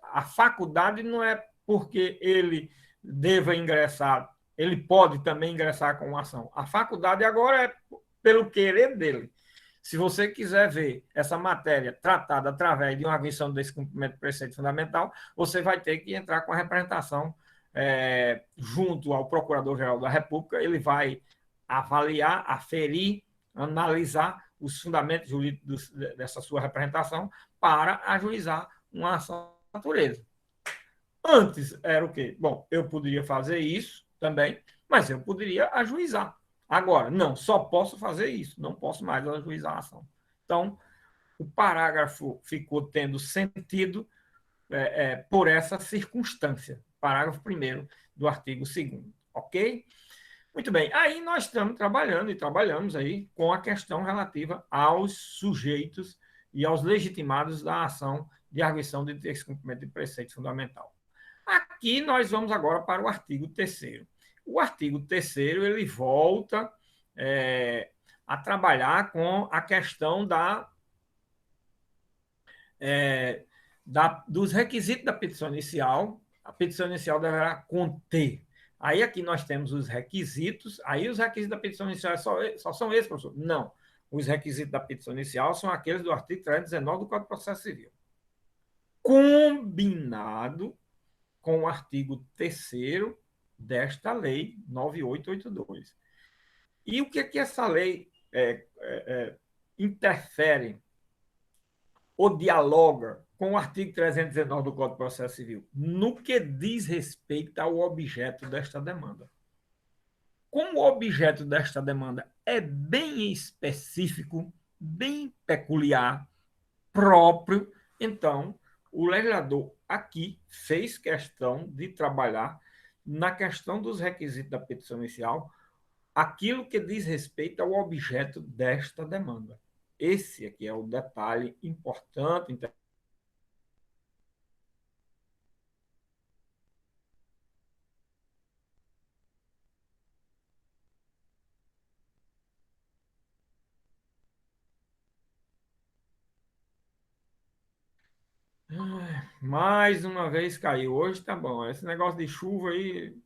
a faculdade, não é porque ele deva ingressar, ele pode também ingressar com uma ação. A faculdade agora é pelo querer dele. Se você quiser ver essa matéria tratada através de uma arguição de descumprimento do preceito fundamental, você vai ter que entrar com a representação junto ao Procurador-Geral da República. Ele vai avaliar, aferir, analisar os fundamentos jurídicos dessa sua representação para ajuizar uma ação de natureza. Antes era o quê? Bom, eu poderia fazer isso também, mas eu poderia ajuizar. Agora, não, só posso fazer isso, não posso mais ajuizar a ação. Então, o parágrafo ficou tendo sentido por essa circunstância. Parágrafo 1º do artigo 2º, ok? Muito bem, aí nós estamos trabalhando e trabalhamos aí com a questão relativa aos sujeitos e aos legitimados da ação de arguição de descumprimento de preceito fundamental. Aqui nós vamos agora para o artigo 3º. O artigo 3º ele volta a trabalhar com a questão da dos requisitos da petição inicial, a petição inicial deverá conter. Aí aqui nós temos os requisitos, aí os requisitos da petição inicial só são esses, professor? Não. Os requisitos da petição inicial são aqueles do artigo 319 do Código de Processo Civil. Combinado com o artigo 3º desta lei 9882. E o que é que essa lei interfere ou dialoga com o artigo 319 do Código de Processo Civil? No que diz respeito ao objeto desta demanda. Como o objeto desta demanda é bem específico, bem peculiar, próprio, então o legislador aqui fez questão de trabalhar na questão dos requisitos da petição inicial aquilo que diz respeito ao objeto desta demanda. Esse aqui é o detalhe importante. Mais uma vez caiu. Hoje tá bom. Esse negócio de chuva aí,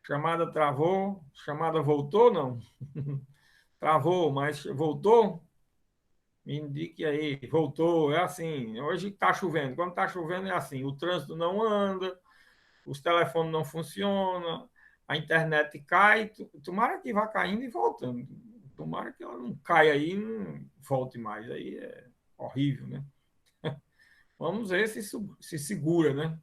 chamada travou, chamada voltou, não? Travou, mas voltou? Me indique aí, voltou. É assim, hoje está chovendo. Quando está chovendo é assim, o trânsito não anda, os telefones não funcionam, a internet cai. Tomara que vá caindo e voltando. Tomara que ela não caia aí e não volte mais. Aí é horrível, né? Vamos ver se segura, né?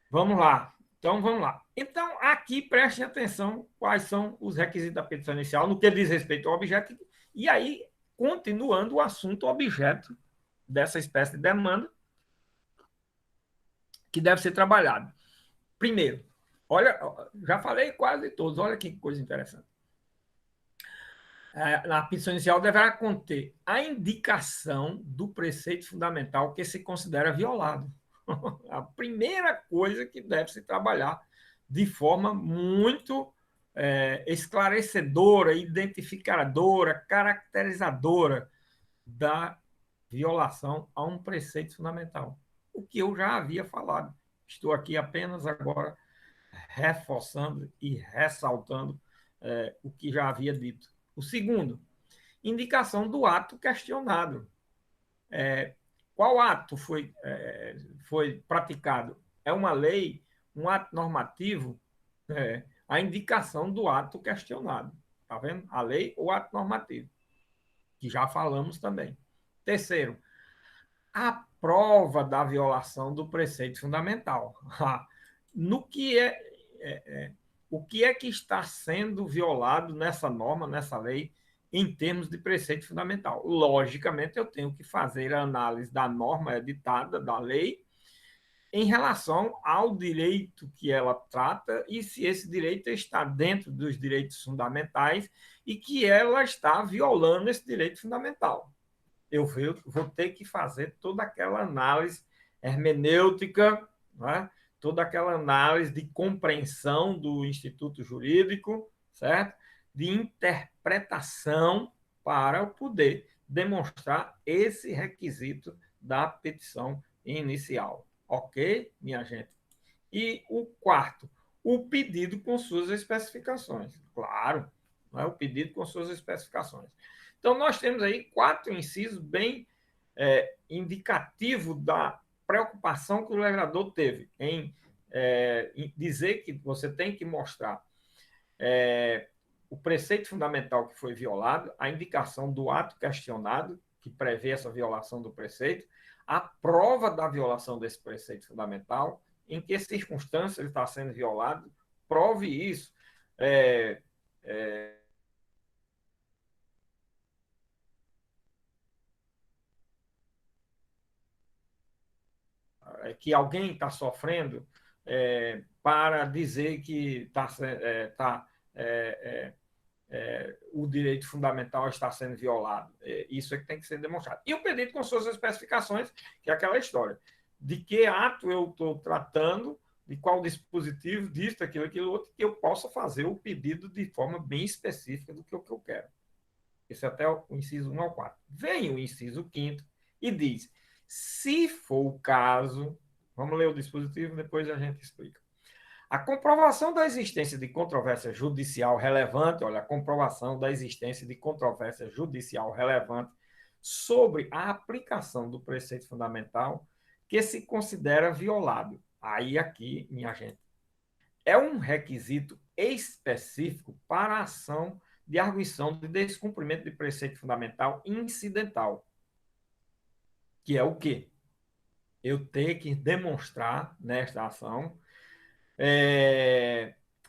Vamos lá. Então, vamos lá. Então, aqui prestem atenção quais são os requisitos da petição inicial no que diz respeito ao objeto. E aí, continuando o assunto objeto dessa espécie de demanda que deve ser trabalhado. Primeiro, olha, já falei quase todos, olha que coisa interessante. Na petição inicial deverá conter a indicação do preceito fundamental que se considera violado. A primeira coisa que deve se trabalhar de forma muito esclarecedora, identificadora, caracterizadora da violação a um preceito fundamental. O que eu já havia falado. Estou aqui apenas agora reforçando e ressaltando o que já havia dito. O segundo, indicação do ato questionado. Qual ato foi praticado? É uma lei, um ato normativo, a indicação do ato questionado. Está vendo? A lei ou ato normativo, que já falamos também. Terceiro, a prova da violação do preceito fundamental. No que o que é que está sendo violado nessa norma, nessa lei, em termos de preceito fundamental? Logicamente, eu tenho que fazer a análise da norma editada, da lei, em relação ao direito que ela trata e se esse direito está dentro dos direitos fundamentais e que ela está violando esse direito fundamental. Eu vou ter que fazer toda aquela análise hermenêutica, né? Toda aquela análise de compreensão do instituto jurídico, certo? De interpretação para poder demonstrar esse requisito da petição inicial. Ok, minha gente? E o quarto, o pedido com suas especificações. Claro, não é o pedido com suas especificações. Então, nós temos aí 4 incisos bem indicativo da preocupação que o legislador teve em dizer que você tem que mostrar o preceito fundamental que foi violado, a indicação do ato questionado, que prevê essa violação do preceito, a prova da violação desse preceito fundamental, em que circunstâncias ele está sendo violado, prove isso. Que alguém está sofrendo para dizer que o direito fundamental está sendo violado. Isso é que tem que ser demonstrado. E o pedido com suas especificações, que é aquela história. De que ato eu estou tratando, de qual dispositivo, disso, aquilo outro, que eu possa fazer o pedido de forma bem específica do que eu quero. Esse é até o inciso 1 ao 4. Vem o inciso 5º e diz: se for o caso, vamos ler o dispositivo, depois a gente explica. A comprovação da existência de controvérsia judicial relevante, olha, a comprovação da existência de controvérsia judicial relevante sobre a aplicação do preceito fundamental que se considera violado. Aí aqui, minha gente, é um requisito específico para a ação de arguição de descumprimento de preceito fundamental incidental, que é o quê? Eu ter que demonstrar nesta ação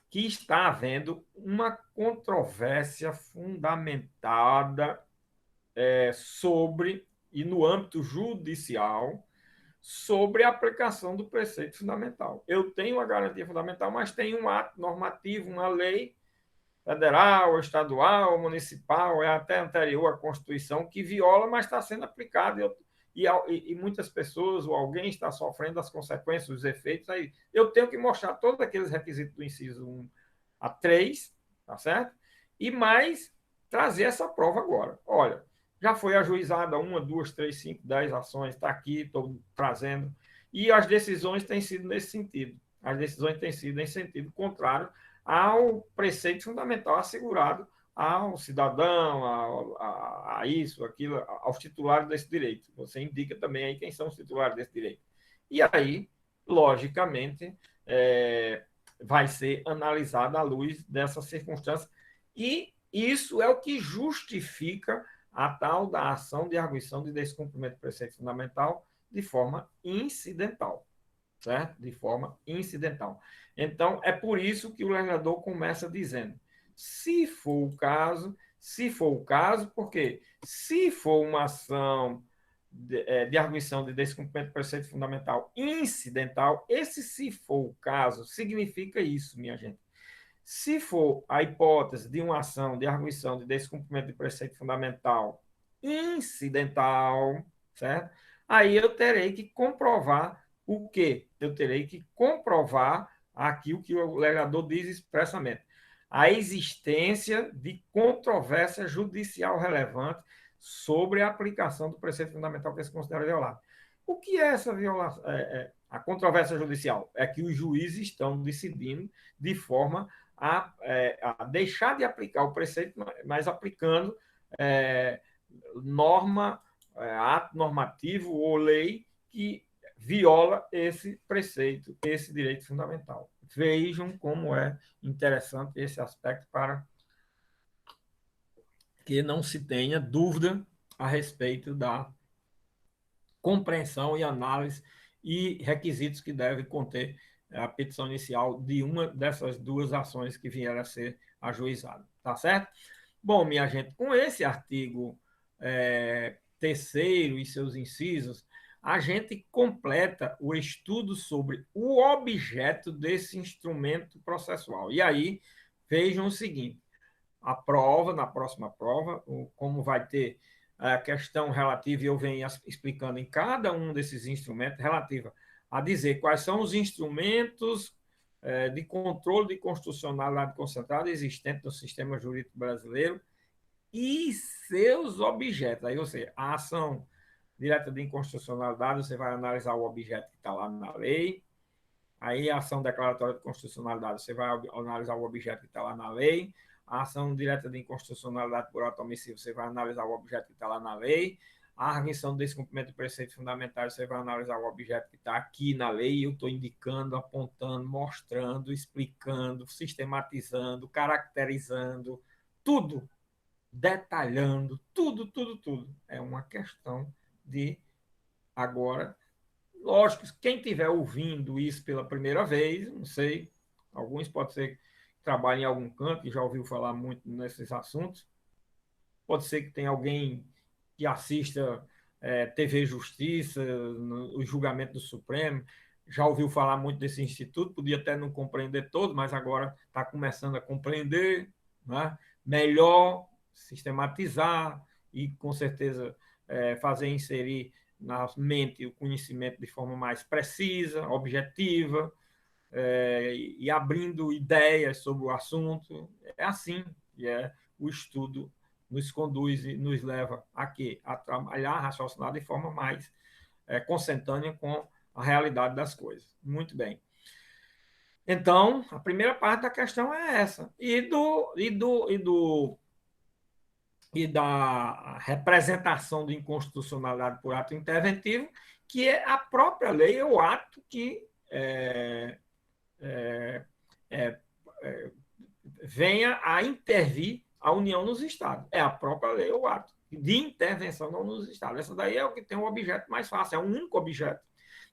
que está havendo uma controvérsia fundamentada sobre, e no âmbito judicial, sobre a aplicação do preceito fundamental. Eu tenho a garantia fundamental, mas tem um ato normativo, uma lei federal, estadual, municipal, é até anterior à Constituição, que viola, mas está sendo aplicado. E muitas pessoas ou alguém está sofrendo as consequências, os efeitos. Aí eu tenho que mostrar todos aqueles requisitos do inciso 1 a 3, tá certo? E mais trazer essa prova agora. Olha, já foi ajuizada 1, 2, 3, 5, 10 ações, está aqui, estou trazendo. E as decisões têm sido nesse sentido. As decisões têm sido em sentido contrário ao preceito fundamental assegurado ao cidadão, a isso, aquilo, aos titulares desse direito. Você indica também aí quem são os titulares desse direito. E aí, logicamente, vai ser analisada à luz dessas circunstâncias. E isso é o que justifica a tal da ação de arguição de descumprimento do preceito fundamental de forma incidental. Certo? De forma incidental. Então, é por isso que o legislador começa dizendo: se for o caso, porque se for uma ação de arguição de descumprimento do preceito fundamental incidental, esse se for o caso significa isso, minha gente. Se for a hipótese de uma ação de arguição de descumprimento de preceito fundamental incidental, certo? Aí eu terei que comprovar o quê? Eu terei que comprovar aqui o que o legislador diz expressamente: a existência de controvérsia judicial relevante sobre a aplicação do preceito fundamental que se considera violado. O que é essa violação? A controvérsia judicial é que os juízes estão decidindo de forma a deixar de aplicar o preceito, mas aplicando norma, ato normativo ou lei que viola esse preceito, esse direito fundamental. Vejam como é interessante esse aspecto para que não se tenha dúvida a respeito da compreensão e análise e requisitos que deve conter a petição inicial de uma dessas duas ações que vieram a ser ajuizadas. Tá certo? Bom, minha gente, com esse artigo terceiro e seus incisos, a gente completa o estudo sobre o objeto desse instrumento processual. E aí, vejam o seguinte: a prova, na próxima prova, como vai ter a questão relativa, e eu venho explicando em cada um desses instrumentos, relativa a dizer quais são os instrumentos de controle de constitucionalidade concentrada existentes no sistema jurídico brasileiro e seus objetos. Aí, ou seja, a ação direta de inconstitucionalidade, você vai analisar o objeto que está lá na lei. Aí, a ação declaratória de constitucionalidade, você vai analisar o objeto que está lá na lei. A ação direta de inconstitucionalidade por ato omissivo, você vai analisar o objeto que está lá na lei. A arguição de descumprimento de preceitos fundamentais, você vai analisar o objeto que está aqui na lei. Eu estou indicando, apontando, mostrando, explicando, sistematizando, caracterizando, tudo, detalhando, tudo, tudo, tudo. É uma questão de agora. Lógico, quem estiver ouvindo isso pela primeira vez, não sei, alguns pode ser que trabalhem em algum canto e já ouviu falar muito nesses assuntos. Pode ser que tenha alguém que assista TV Justiça, o julgamento do Supremo, já ouviu falar muito desse instituto, podia até não compreender todo, mas agora está começando a compreender, né? Melhor sistematizar e, com certeza, fazer inserir na mente o conhecimento de forma mais precisa, objetiva, e abrindo ideias sobre o assunto. É assim que é o estudo nos conduz e nos leva a quê? A trabalhar, a raciocinar de forma mais consentânea com a realidade das coisas. Muito bem. Então, a primeira parte da questão é essa. E da representação de inconstitucionalidade por ato interventivo, que é a própria lei, é o ato que é, é, venha a intervir a União nos Estados. É a própria lei, o ato de intervenção nos Estados. Essa daí é o que tem um objeto mais fácil, é um único objeto.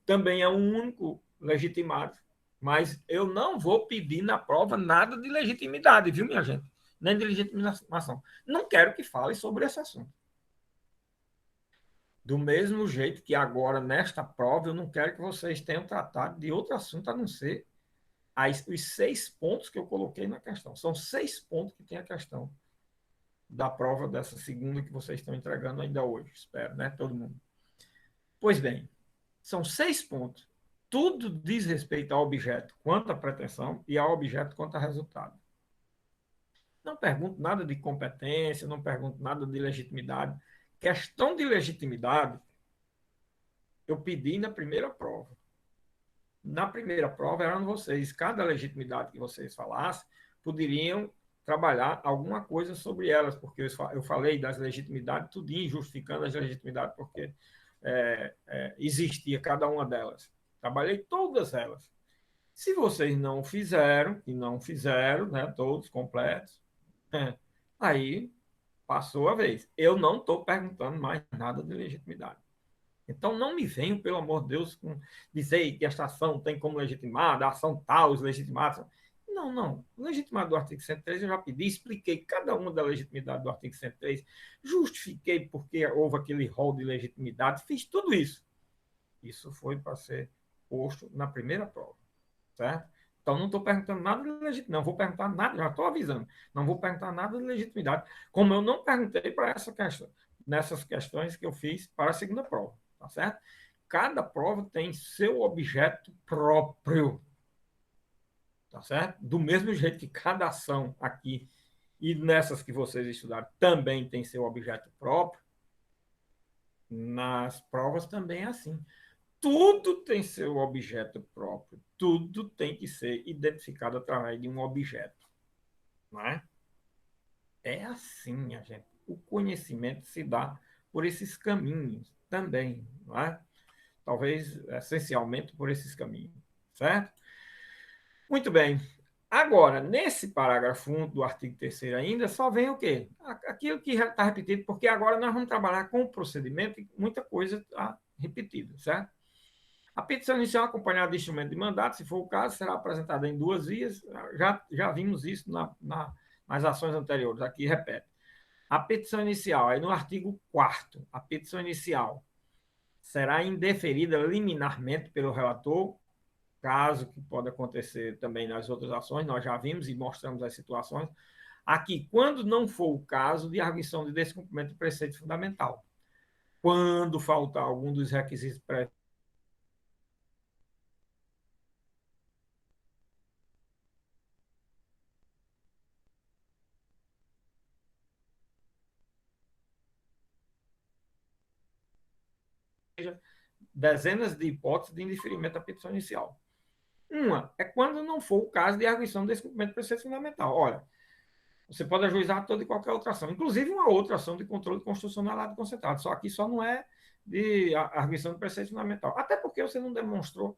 Também é um único legitimado. Mas eu não vou pedir na prova nada de legitimidade, viu, minha gente? Nem de legitimação. Não quero que fale sobre esse assunto. Do mesmo jeito que agora, nesta prova, eu não quero que vocês tenham tratado de outro assunto a não ser os 6 pontos que eu coloquei na questão. São 6 pontos que tem a questão da prova dessa segunda que vocês estão entregando ainda hoje. Espero, né? Todo mundo. Pois bem, são 6 pontos. Tudo diz respeito ao objeto quanto à pretensão e ao objeto quanto a resultado. Não pergunto nada de competência, não pergunto nada de legitimidade. Questão de legitimidade, eu pedi na primeira prova. Na primeira prova eram vocês, cada legitimidade que vocês falassem, poderiam trabalhar alguma coisa sobre elas, porque eu falei das legitimidades, tudinho justificando as legitimidades, porque existia cada uma delas. Trabalhei todas elas. Se vocês não fizeram, e não fizeram, né, todos completos, aí passou a vez. Eu não estou perguntando mais nada de legitimidade. Então, não me venham, pelo amor de Deus, com dizer que esta ação tem como legitimada, a ação tal, os legitimados. Não, não. O legitimado do artigo 103 eu já pedi, expliquei cada uma da legitimidade do artigo 103, justifiquei porque houve aquele rol de legitimidade, fiz tudo isso. Isso foi para ser posto na primeira prova, certo? Então, não estou perguntando nada de legitimidade, não vou perguntar nada, já estou avisando, não vou perguntar nada de legitimidade, como eu não perguntei para essa questão, nessas questões que eu fiz para a segunda prova. Tá certo? Cada prova tem seu objeto próprio. Tá certo? Do mesmo jeito que cada ação aqui e nessas que vocês estudaram também tem seu objeto próprio, nas provas também é assim. Tudo tem seu objeto próprio. Tudo tem que ser identificado através de um objeto. Não é? É assim, minha gente. O conhecimento se dá por esses caminhos também. Não é? Talvez essencialmente por esses caminhos, certo? Muito bem. Agora, nesse parágrafo 1 do artigo 3º ainda, só vem o quê? Aquilo que está repetido, porque agora nós vamos trabalhar com o procedimento e muita coisa está repetida, certo? A petição inicial acompanhada de instrumento de mandato, se for o caso, será apresentada em 2 vias. Já vimos isso nas ações anteriores, aqui repete. A petição inicial, aí no artigo 4º, a petição inicial será indeferida liminarmente pelo relator, caso que pode acontecer também nas outras ações, nós já vimos e mostramos as situações. Aqui, quando não for o caso de arguição de descumprimento do preceito fundamental, quando faltar algum dos requisitos dezenas de hipóteses de indeferimento da petição inicial. Uma é quando não for o caso de arguição de descumprimento do preceito fundamental. Olha, você pode ajuizar toda e qualquer outra ação, inclusive uma outra ação de controle constitucional concentrado. Só aqui só não é de arguição do preceito fundamental. Até porque você não demonstrou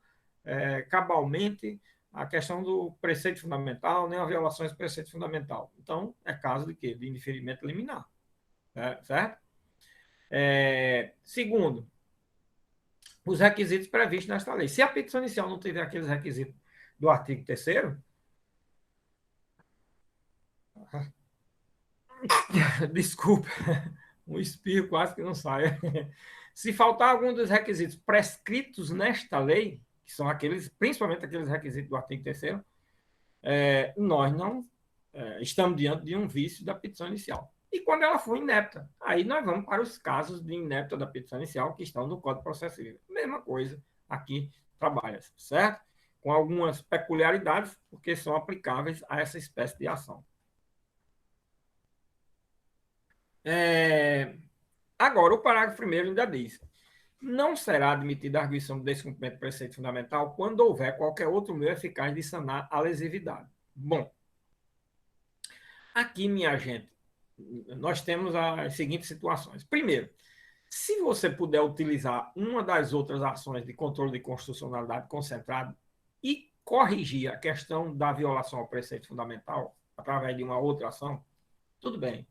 cabalmente a questão do preceito fundamental, nem a violações do preceito fundamental. Então, é caso de quê? De indeferimento liminar. Certo? Segundo, os requisitos previstos nesta lei. Se a petição inicial não tiver aqueles requisitos do artigo 3º, desculpa, um espirro quase que não sai. Se faltar algum dos requisitos prescritos nesta lei, que são aqueles, principalmente aqueles requisitos do artigo 3º, nós não estamos diante de um vício da petição inicial. E quando ela for inepta, aí nós vamos para os casos de inepta da petição inicial que estão no Código de Processo Civil. Mesma coisa aqui trabalha, certo? Com algumas peculiaridades, porque são aplicáveis a essa espécie de ação. Agora, o parágrafo primeiro ainda diz: não será admitida a arguição do descumprimento do preceito fundamental quando houver qualquer outro meio eficaz de sanar a lesividade. Bom, aqui, minha gente, nós temos as seguintes situações. Primeiro, se você puder utilizar uma das outras ações de controle de constitucionalidade concentrado e corrigir a questão da violação ao preceito fundamental através de uma outra ação, tudo bem.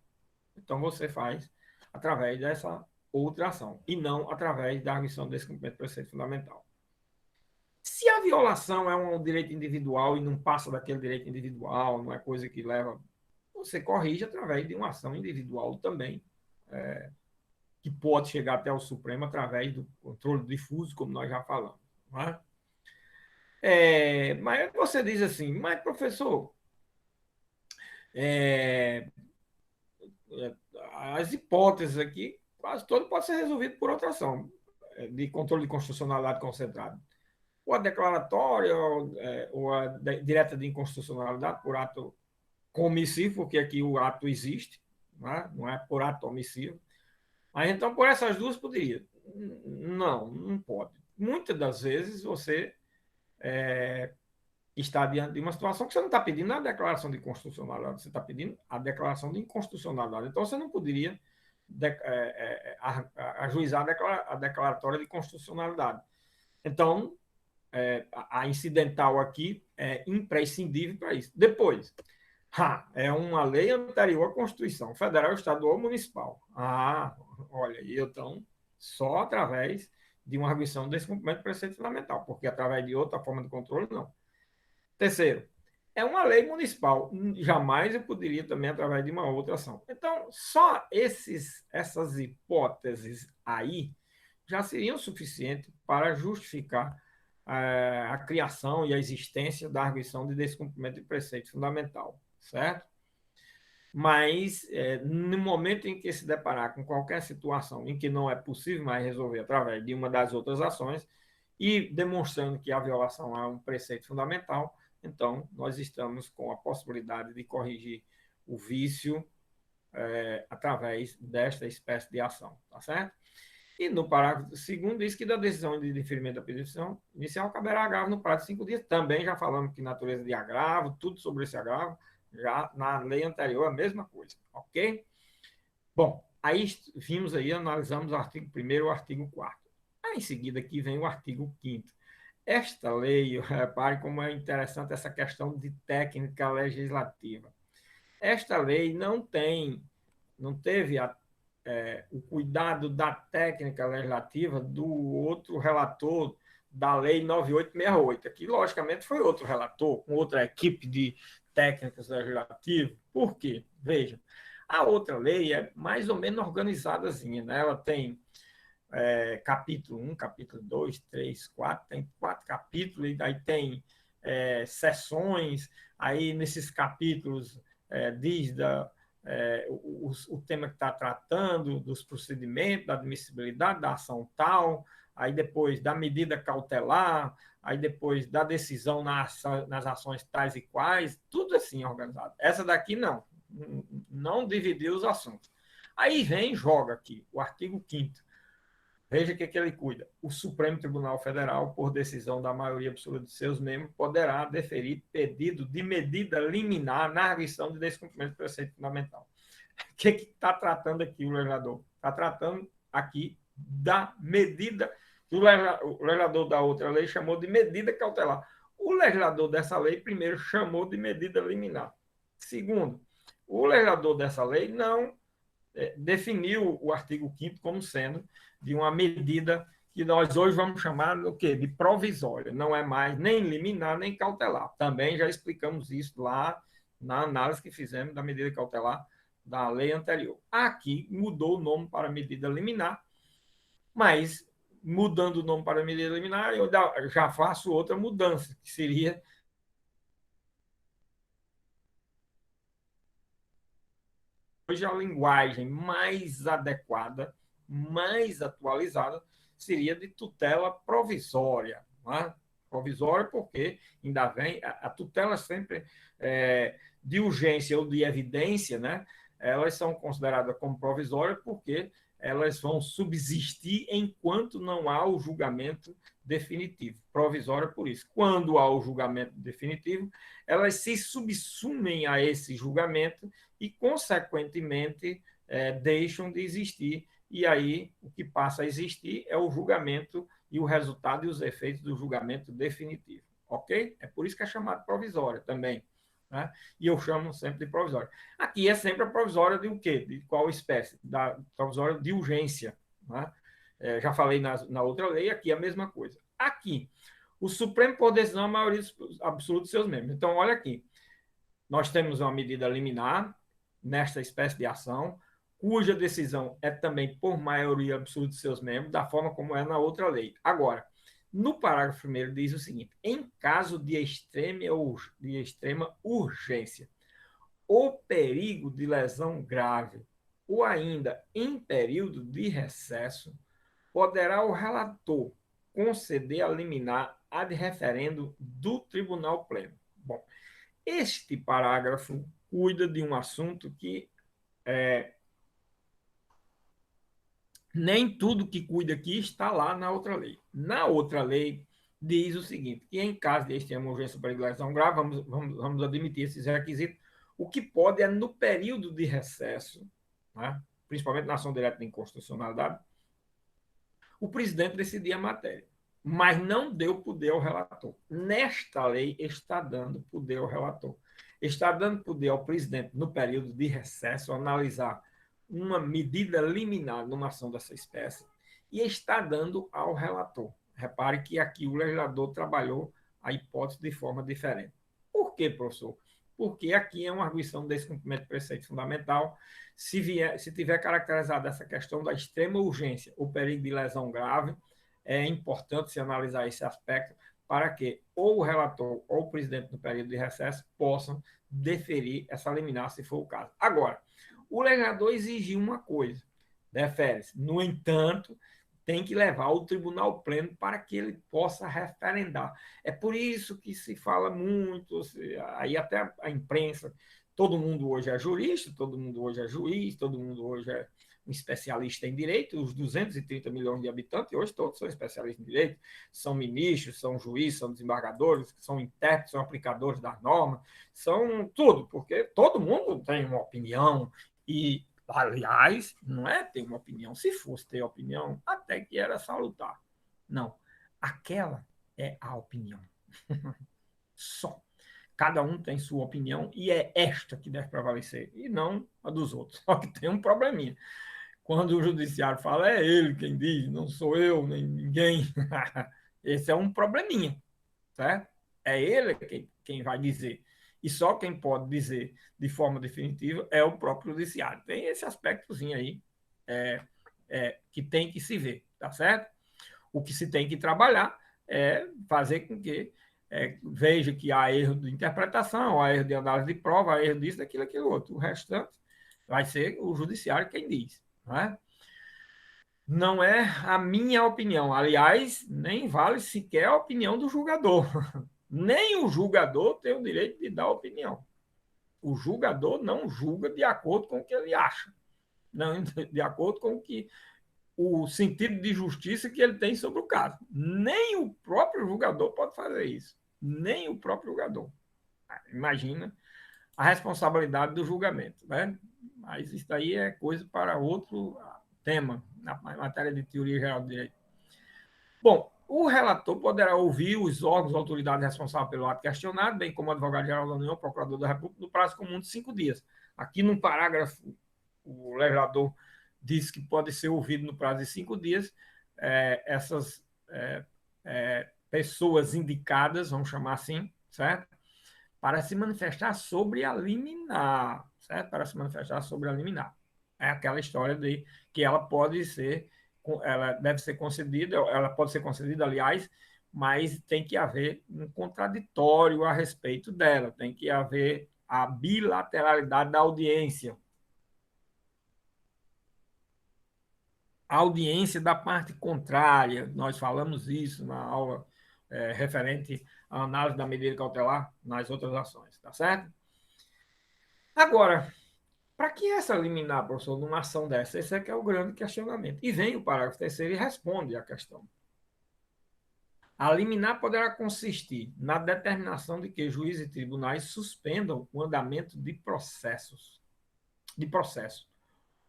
Então você faz através dessa outra ação e não através da arguição do descumprimento do preceito fundamental. Se a violação é um direito individual e não passa daquele direito individual, não é coisa que leva, você corrige através de uma ação individual também, que pode chegar até o Supremo através do controle difuso, como nós já falamos. Não é? Mas você diz assim, mas professor, é, as hipóteses aqui, quase todas podem ser resolvidas por outra ação de controle de constitucionalidade concentrado. Ou a declaratória, ou a direta de inconstitucionalidade por ato comissivo, porque aqui o ato existe, não é por ato omissivo. Mas então, por essas duas, poderia. Não, não pode. Muitas das vezes você está diante de uma situação que você não está pedindo a declaração de constitucionalidade, você está pedindo a declaração de inconstitucionalidade. Então, você não poderia ajuizar a declaratória de constitucionalidade. Então, a incidental aqui é imprescindível para isso. Depois, é uma lei anterior à Constituição Federal, Estadual ou Municipal. Olha, então, só através de uma arguição desse cumprimento do preceito fundamental, porque através de outra forma de controle, não. Terceiro, é uma lei municipal. Jamais eu poderia também através de uma outra ação. Então, só essas hipóteses aí já seriam suficientes para justificar a criação e a existência da arguição de descumprimento de preceito fundamental, certo? Mas, no momento em que se deparar com qualquer situação em que não é possível mais resolver através de uma das outras ações e demonstrando que a violação é um preceito fundamental, então nós estamos com a possibilidade de corrigir o vício através desta espécie de ação, tá certo? E no parágrafo segundo diz que da decisão de deferimento da petição inicial caberá agravo no prazo de 5 dias. Também já falamos que natureza de agravo, tudo sobre esse agravo, já na lei anterior a mesma coisa, ok? Bom, aí vimos aí, analisamos o artigo 1º e o artigo 4º. Aí em seguida aqui vem o artigo 5º. Esta lei, repare como é interessante essa questão de técnica legislativa. Esta lei não teve o cuidado da técnica legislativa do outro relator da Lei 9868. Aqui, logicamente, foi outro relator, com outra equipe de técnicas legislativas. Por quê? Veja, a outra lei é mais ou menos organizadazinha, né? Ela tem capítulo 1, capítulo 2, 3, 4, tem 4 capítulos, e aí tem sessões, aí nesses capítulos diz o tema que está tratando, dos procedimentos, da admissibilidade da ação tal, aí depois da medida cautelar, aí depois da decisão nas ações tais e quais, tudo assim organizado. Essa daqui não dividiu os assuntos. Aí vem, joga aqui, o artigo 5º. Veja o que ele cuida. O Supremo Tribunal Federal, por decisão da maioria absoluta de seus membros, poderá deferir pedido de medida liminar na arguição de descumprimento do preceito fundamental. O que está tratando aqui o legislador? Está tratando aqui da medida que o legislador da outra lei chamou de medida cautelar. O legislador dessa lei, primeiro, chamou de medida liminar. Segundo, o legislador dessa lei não definiu o artigo 5º como sendo de uma medida que nós hoje vamos chamar do quê? De provisória. Não é mais nem liminar, nem cautelar. Também já explicamos isso lá na análise que fizemos da medida cautelar da lei anterior. Aqui mudou o nome para medida liminar, mas mudando o nome para medida liminar, eu já faço outra mudança, que seria hoje a linguagem mais adequada, mais atualizada, seria de tutela provisória. Né? Provisória porque ainda vem a tutela sempre de urgência ou de evidência, né? elas são consideradas como provisórias porque elas vão subsistir enquanto não há o julgamento definitivo. Provisória por isso. Quando há o julgamento definitivo, elas se subsumem a esse julgamento e, consequentemente, deixam de existir. E aí, o que passa a existir é o julgamento e o resultado e os efeitos do julgamento definitivo. Ok? É por isso que é chamado provisória também. Né? E eu chamo sempre de provisória. Aqui é sempre a provisória de o quê? De qual espécie? Da provisória de urgência. Né? Já falei na outra lei, aqui é a mesma coisa. Aqui, o Supremo, por decisão, a maioria absoluta de seus membros. Então, olha aqui. Nós temos uma medida liminar nesta espécie de ação, cuja decisão é também por maioria absoluta de seus membros, da forma como é na outra lei. Agora, no parágrafo 1º diz o seguinte: em caso de extrema urgência, ou perigo de lesão grave, ou ainda em período de recesso, poderá o relator conceder a liminar ad referendo do Tribunal Pleno. Bom, este parágrafo cuida de um assunto que nem tudo que cuida aqui está lá na outra lei. Na outra lei, diz o seguinte: que em caso de extrema urgência para lesão grave, vamos admitir esses requisitos, o que pode é, no período de recesso, né, principalmente na ação direta de inconstitucionalidade, o presidente decidir a matéria, mas não deu poder ao relator. Nesta lei, está dando poder ao relator. Está dando poder ao presidente, no período de recesso, analisar uma medida liminar numa ação dessa espécie e está dando ao relator. Repare que aqui o legislador trabalhou a hipótese de forma diferente. Por quê, professor? Porque aqui é uma arguição desse cumprimento de preceito fundamental. Se tiver caracterizado essa questão da extrema urgência, o perigo de lesão grave, é importante se analisar esse aspecto para que ou o relator ou o presidente no período de recesso possam deferir essa liminar, se for o caso. Agora, o legislador exigiu uma coisa, defere-se. No entanto, tem que levar ao Tribunal Pleno para que ele possa referendar. É por isso que se fala muito, aí até a imprensa, todo mundo hoje é jurista, todo mundo hoje é juiz, todo mundo hoje é um especialista em direito, os 230 milhões de habitantes, hoje todos são especialistas em direito, são ministros, são juízes, são desembargadores, são intérpretes, são aplicadores das normas, são tudo, porque todo mundo tem uma opinião e, aliás, não é ter uma opinião. Se fosse ter opinião, até que era salutar. Não. Aquela é a opinião. Só. Cada um tem sua opinião e é esta que deve prevalecer, e não a dos outros. Só que tem um probleminha. Quando o judiciário fala, é ele quem diz, não sou eu, nem ninguém. Esse é um probleminha, certo? É ele quem vai dizer. E só quem pode dizer de forma definitiva é o próprio judiciário. Tem esse aspectozinho aí que tem que se ver, tá certo? O que se tem que trabalhar é fazer com que veja que há erro de interpretação, há erro de análise de prova, há erro disso, daquilo, aquilo outro. O restante vai ser o judiciário quem diz, não é? Não é a minha opinião. Aliás, nem vale sequer a opinião do julgador. Nem o julgador tem o direito de dar opinião. O julgador não julga de acordo com o que ele acha, não de acordo com o sentido de justiça que ele tem sobre o caso. Nem o próprio julgador pode fazer isso. Nem o próprio julgador. Imagina a responsabilidade do julgamento, né? Mas isso daí é coisa para outro tema, na matéria de teoria geral do direito. Bom, o relator poderá ouvir os órgãos, autoridades responsáveis pelo ato questionado, bem como o advogado-geral da União, procurador da República, no prazo comum de 5 dias. Aqui no parágrafo, o legislador diz que pode ser ouvido no prazo de 5 dias essas pessoas indicadas, vamos chamar assim, certo? Para se manifestar sobre a liminar, certo? Para se manifestar sobre a liminar. É aquela história de que ela deve ser concedida, ela pode ser concedida, aliás, mas tem que haver um contraditório a respeito dela, tem que haver a bilateralidade da audiência. A audiência da parte contrária, nós falamos isso na aula referente à análise da medida cautelar nas outras ações, tá certo? Agora, Para que essa liminar, professor, numa ação dessa? Esse é que é o grande questionamento. E vem o parágrafo terceiro e responde à questão. A liminar poderá consistir na determinação de que juízes e tribunais suspendam o andamento de processo,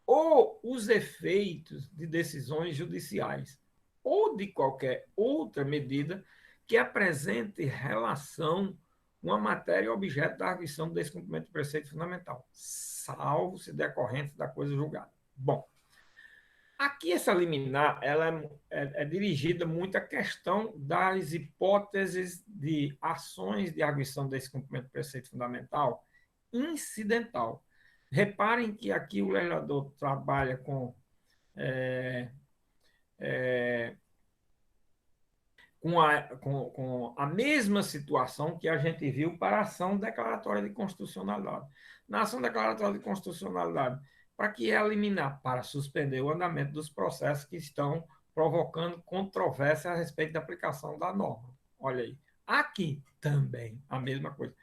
ou os efeitos de decisões judiciais, ou de qualquer outra medida que apresente relação com a matéria matéria-objeto da arguição do descumprimento do preceito fundamental, salvo se decorrente da coisa julgada. Bom, aqui essa liminar ela é dirigida muito à questão das hipóteses de ações de arguição do descumprimento do preceito fundamental incidental. Reparem que aqui o legislador trabalha é, é, com a mesma situação que a gente viu para a ação declaratória de constitucionalidade. Na ação declaratória de constitucionalidade, para que é eliminar? Para suspender o andamento dos processos que estão provocando controvérsia a respeito da aplicação da norma. Olha aí. Aqui também a mesma coisa.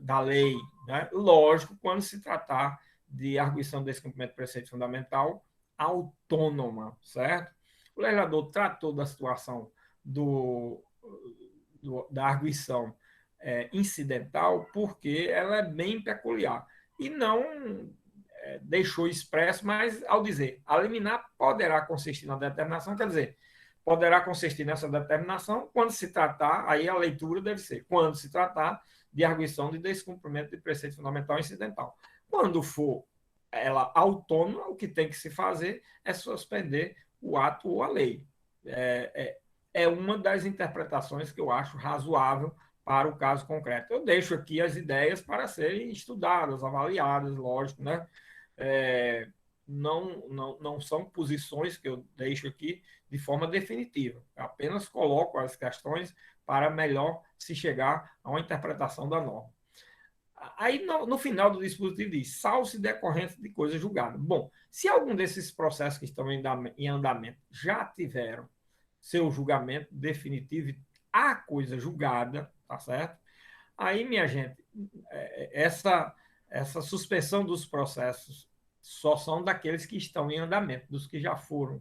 Da lei, né? Lógico, quando se tratar de arguição de descumprimento do preceito fundamental autônoma, certo? O legislador tratou da situação da arguição incidental porque ela é bem peculiar e não deixou expresso, mas ao dizer a liminar poderá consistir na determinação, quer dizer, poderá consistir nessa determinação quando se tratar, aí a leitura deve ser, quando se tratar de arguição de descumprimento de preceito fundamental incidental. Quando for ela autônoma, o que tem que se fazer é suspender o ato ou a lei. É uma das interpretações que eu acho razoável para o caso concreto. Eu deixo aqui as ideias para serem estudadas, avaliadas, lógico, né? Não são posições que eu deixo aqui de forma definitiva. Eu apenas coloco as questões para melhor se chegar a uma interpretação da norma. Aí, no final do dispositivo, diz: salvo se decorrente de coisa julgada. Bom, se algum desses processos que estão em andamento já tiveram seu julgamento definitivo, a coisa julgada, tá certo? Aí, minha gente, essa suspensão dos processos só são daqueles que estão em andamento, dos que já foram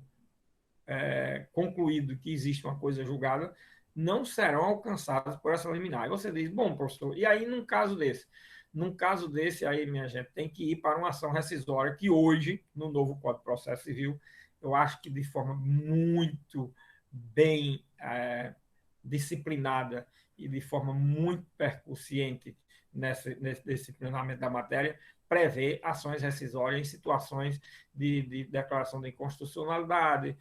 concluído que existe uma coisa julgada, não serão alcançados por essa liminar. Aí você diz: bom, professor, e aí num caso desse? Num caso desse, aí, minha gente, tem que ir para uma ação rescisória, que hoje, no novo Código de Processo Civil, eu acho que de forma muito bem disciplinada e de forma muito percussiente nesse disciplinamento da matéria, prevê ações rescisórias em situações de declaração de inconstitucionalidade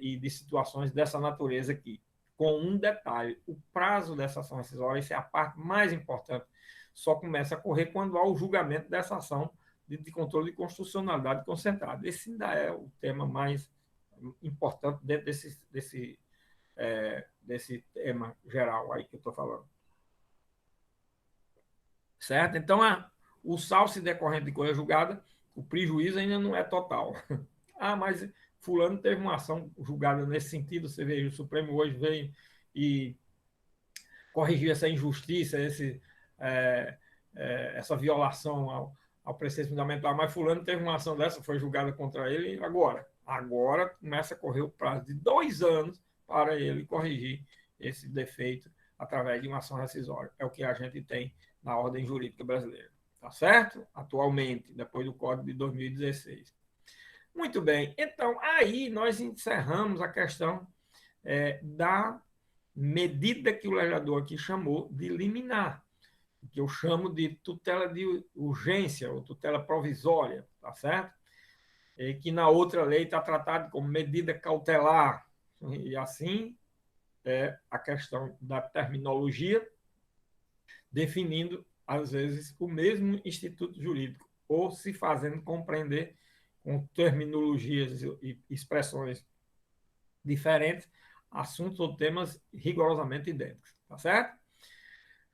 e de situações dessa natureza aqui. Com um detalhe: o prazo dessa ação rescisória, isso é a parte mais importante, só começa a correr quando há o julgamento dessa ação de controle de constitucionalidade concentrada. Esse ainda é o tema mais importante dentro desse tema geral aí que eu estou falando. Certo? Então, o saldo decorrente de coisa julgada, o prejuízo ainda não é total. Mas fulano teve uma ação julgada nesse sentido, você veja, o Supremo hoje veio e corrigiu essa injustiça, essa violação ao preceito fundamental, mas fulano teve uma ação dessa, foi julgada contra ele agora começa a correr o prazo de 2 anos para ele corrigir esse defeito através de uma ação rescisória. É o que a gente tem na ordem jurídica brasileira. Tá certo? Atualmente, depois do Código de 2016. Muito bem. Então, aí nós encerramos a questão da medida que o legislador aqui chamou de liminar, que eu chamo de tutela de urgência ou tutela provisória, tá certo? E que na outra lei está tratado como medida cautelar. E assim a questão da terminologia, definindo, às vezes, o mesmo instituto jurídico, ou se fazendo compreender com terminologias e expressões diferentes, assuntos ou temas rigorosamente idênticos, tá certo?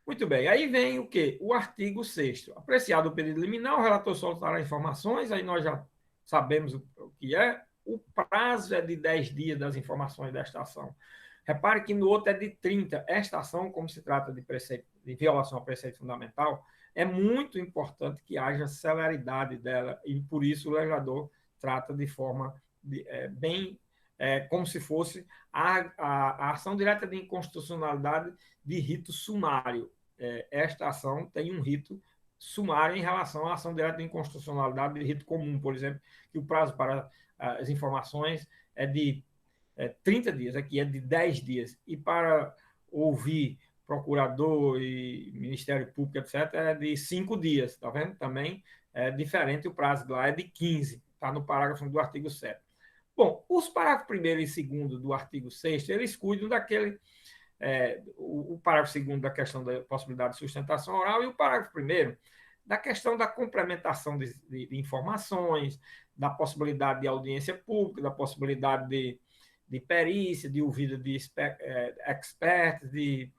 Muito bem, aí vem o quê? O artigo 6º. Apreciado o pedido liminar, o relator soltará informações, aí nós já sabemos o que é. O prazo é de 10 dias das informações desta ação. Repare que no outro é de 30. Esta ação, como se trata de, preceito, de violação ao preceito fundamental, é muito importante que haja celeridade dela, e por isso o legislador trata de forma bem, como se fosse a ação direta de inconstitucionalidade de rito sumário. Esta ação tem um rito sumário em relação à ação direta de inconstitucionalidade de rito comum, por exemplo, que o prazo para as informações é de 30 dias, aqui é de 10 dias. E para ouvir procurador e Ministério Público, etc., é de 5 dias, está vendo? Também é diferente, o prazo lá é de 15, está no parágrafo do artigo 7º. Bom, os parágrafos 1º e 2º do artigo 6º, eles cuidam daquele o parágrafo 2º da questão da possibilidade de sustentação oral e o parágrafo 1º da questão da complementação de informações, da possibilidade de audiência pública, da possibilidade de perícia, de ouvida de experts, de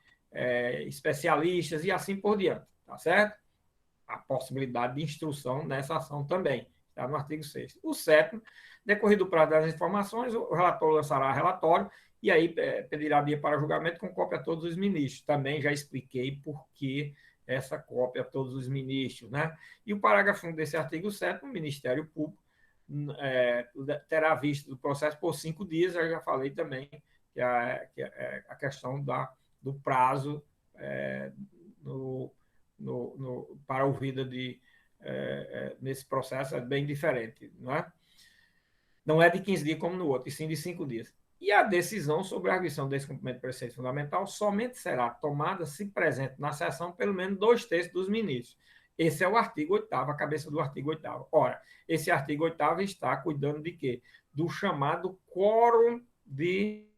especialistas e assim por diante, tá certo? A possibilidade de instrução nessa ação também, está no artigo 6º. O 7º, decorrido o prazo das informações, o relator lançará relatório e aí pedirá dia para julgamento com cópia a todos os ministros. Também já expliquei por que essa cópia a todos os ministros, né? E o parágrafo 1 desse artigo 7º, o Ministério Público terá vista do processo por 5 dias, eu já falei também que a questão do prazo para a ouvida nesse processo é bem diferente, não é? Não é de 15 dias como no outro, e sim de 5 dias. E a decisão sobre a arguição do descumprimento do preceito fundamental somente será tomada se presente na sessão pelo menos 2/3 dos ministros. Esse é o artigo 8º, a cabeça do artigo 8º. Ora, esse artigo 8º está cuidando de quê? Do chamado quórum de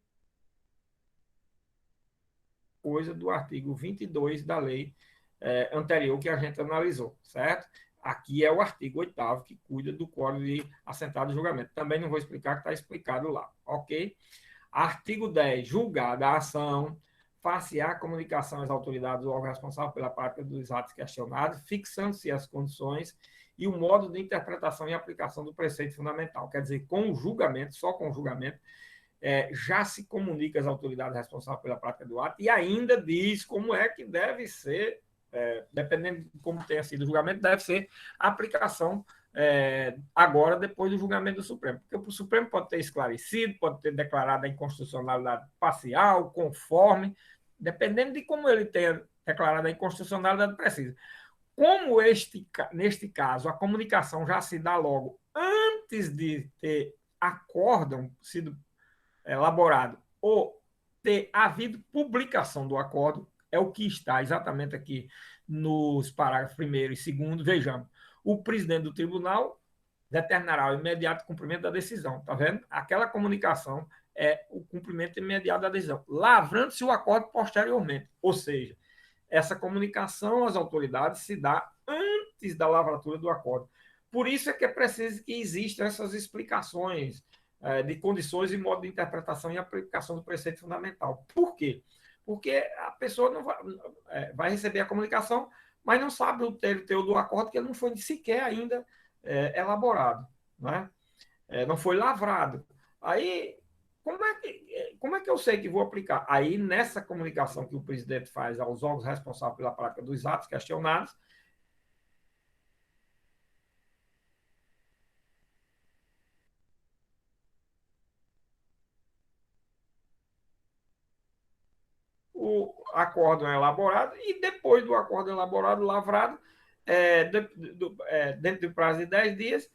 coisa do artigo 22 da lei anterior que a gente analisou, certo? Aqui é o artigo 8º que cuida do quórum de assentado julgamento. Também não vou explicar, que está explicado lá, ok? Artigo 10. Julgada a ação, far-se-á comunicação às autoridades ou ao responsável pela prática dos atos questionados, fixando-se as condições e o modo de interpretação e aplicação do preceito fundamental. Quer dizer, com o julgamento, só com o julgamento, já se comunica às autoridades responsáveis pela prática do ato e ainda diz como é que deve ser, dependendo de como tenha sido o julgamento, deve ser a aplicação agora, depois do julgamento do Supremo. Porque o Supremo pode ter esclarecido, pode ter declarado a inconstitucionalidade parcial, conforme, dependendo de como ele tenha declarado a inconstitucionalidade precisa. Como neste caso a comunicação já se dá logo antes de ter acórdão sido elaborado ou ter havido publicação do acordo, é o que está exatamente aqui nos parágrafos 1º e 2º. Vejamos, o presidente do tribunal determinará o imediato cumprimento da decisão, tá vendo? Aquela comunicação é o cumprimento imediato da decisão, lavrando-se o acordo posteriormente, ou seja, essa comunicação às autoridades se dá antes da lavratura do acordo. Por isso é que é preciso que existam essas explicações de condições e modo de interpretação e aplicação do preceito fundamental. Por quê? Porque a pessoa não vai receber a comunicação, mas não sabe o teor do acordo, que ele não foi sequer ainda elaborado, né? Não foi lavrado. Aí, como é que eu sei que vou aplicar? Aí, nessa comunicação que o presidente faz aos órgãos responsáveis pela prática dos atos questionados, o acórdão é elaborado e depois do acórdão elaborado, lavrado, dentro do prazo de 10 dias,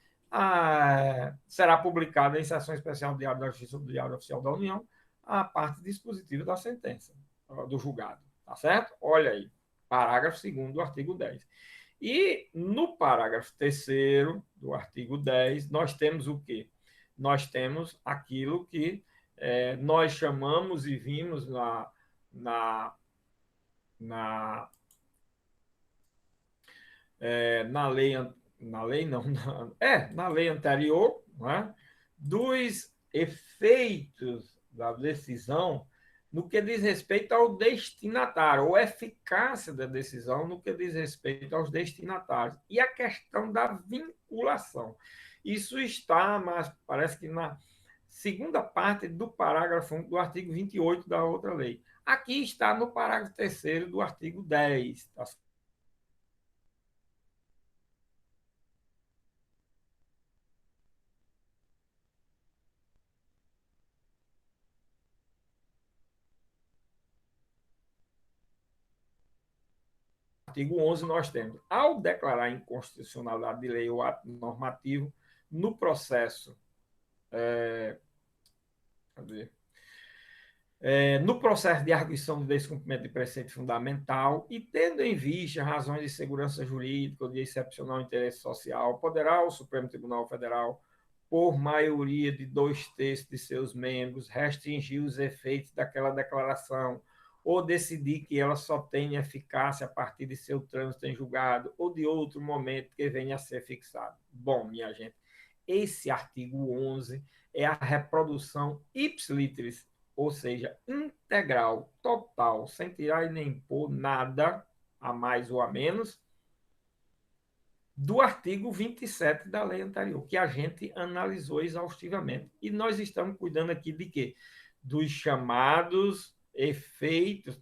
será publicada em sessão especial do Diário da Justiça do Diário Oficial da União a parte dispositiva da sentença, do julgado, tá certo? Olha aí, parágrafo 2º do artigo 10. E no parágrafo 3º do artigo 10, nós temos o quê? Nós temos aquilo que nós chamamos e vimos na, na, na lei não, na lei anterior, não é? Dos efeitos da decisão no que diz respeito ao destinatário, ou eficácia da decisão no que diz respeito aos destinatários. E a questão da vinculação. Isso está, mas parece que na segunda parte do parágrafo 1 do artigo 28 da outra lei. Aqui está no parágrafo 3º do artigo 10. Tá? Artigo 11, nós temos, ao declarar inconstitucionalidade de lei ou ato normativo, no processo, cadê? No processo de arguição de descumprimento de preceito fundamental e tendo em vista razões de segurança jurídica ou de excepcional interesse social, poderá o Supremo Tribunal Federal, por maioria de 2/3 de seus membros, restringir os efeitos daquela declaração ou decidir que ela só tenha eficácia a partir de seu trânsito em julgado ou de outro momento que venha a ser fixado. Bom, minha gente, esse artigo 11 é a reprodução ipsiliteris, ou seja, integral, total, sem tirar e nem pôr nada, a mais ou a menos, do artigo 27 da lei anterior, que a gente analisou exaustivamente. E nós estamos cuidando aqui de quê? Dos chamados efeitos,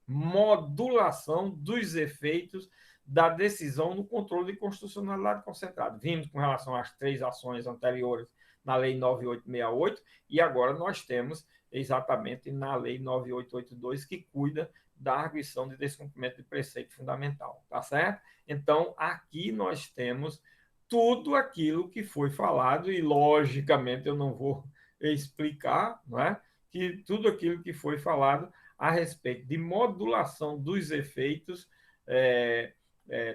modulação dos efeitos da decisão no controle de constitucionalidade concentrado. Vimos com relação às 3 ações anteriores na Lei 9868 e agora nós temos exatamente na Lei 9882 que cuida da arguição de descumprimento de preceito fundamental, tá certo? Então, aqui nós temos tudo aquilo que foi falado e, logicamente, eu não vou explicar, não é? Que tudo aquilo que foi falado a respeito de modulação dos efeitos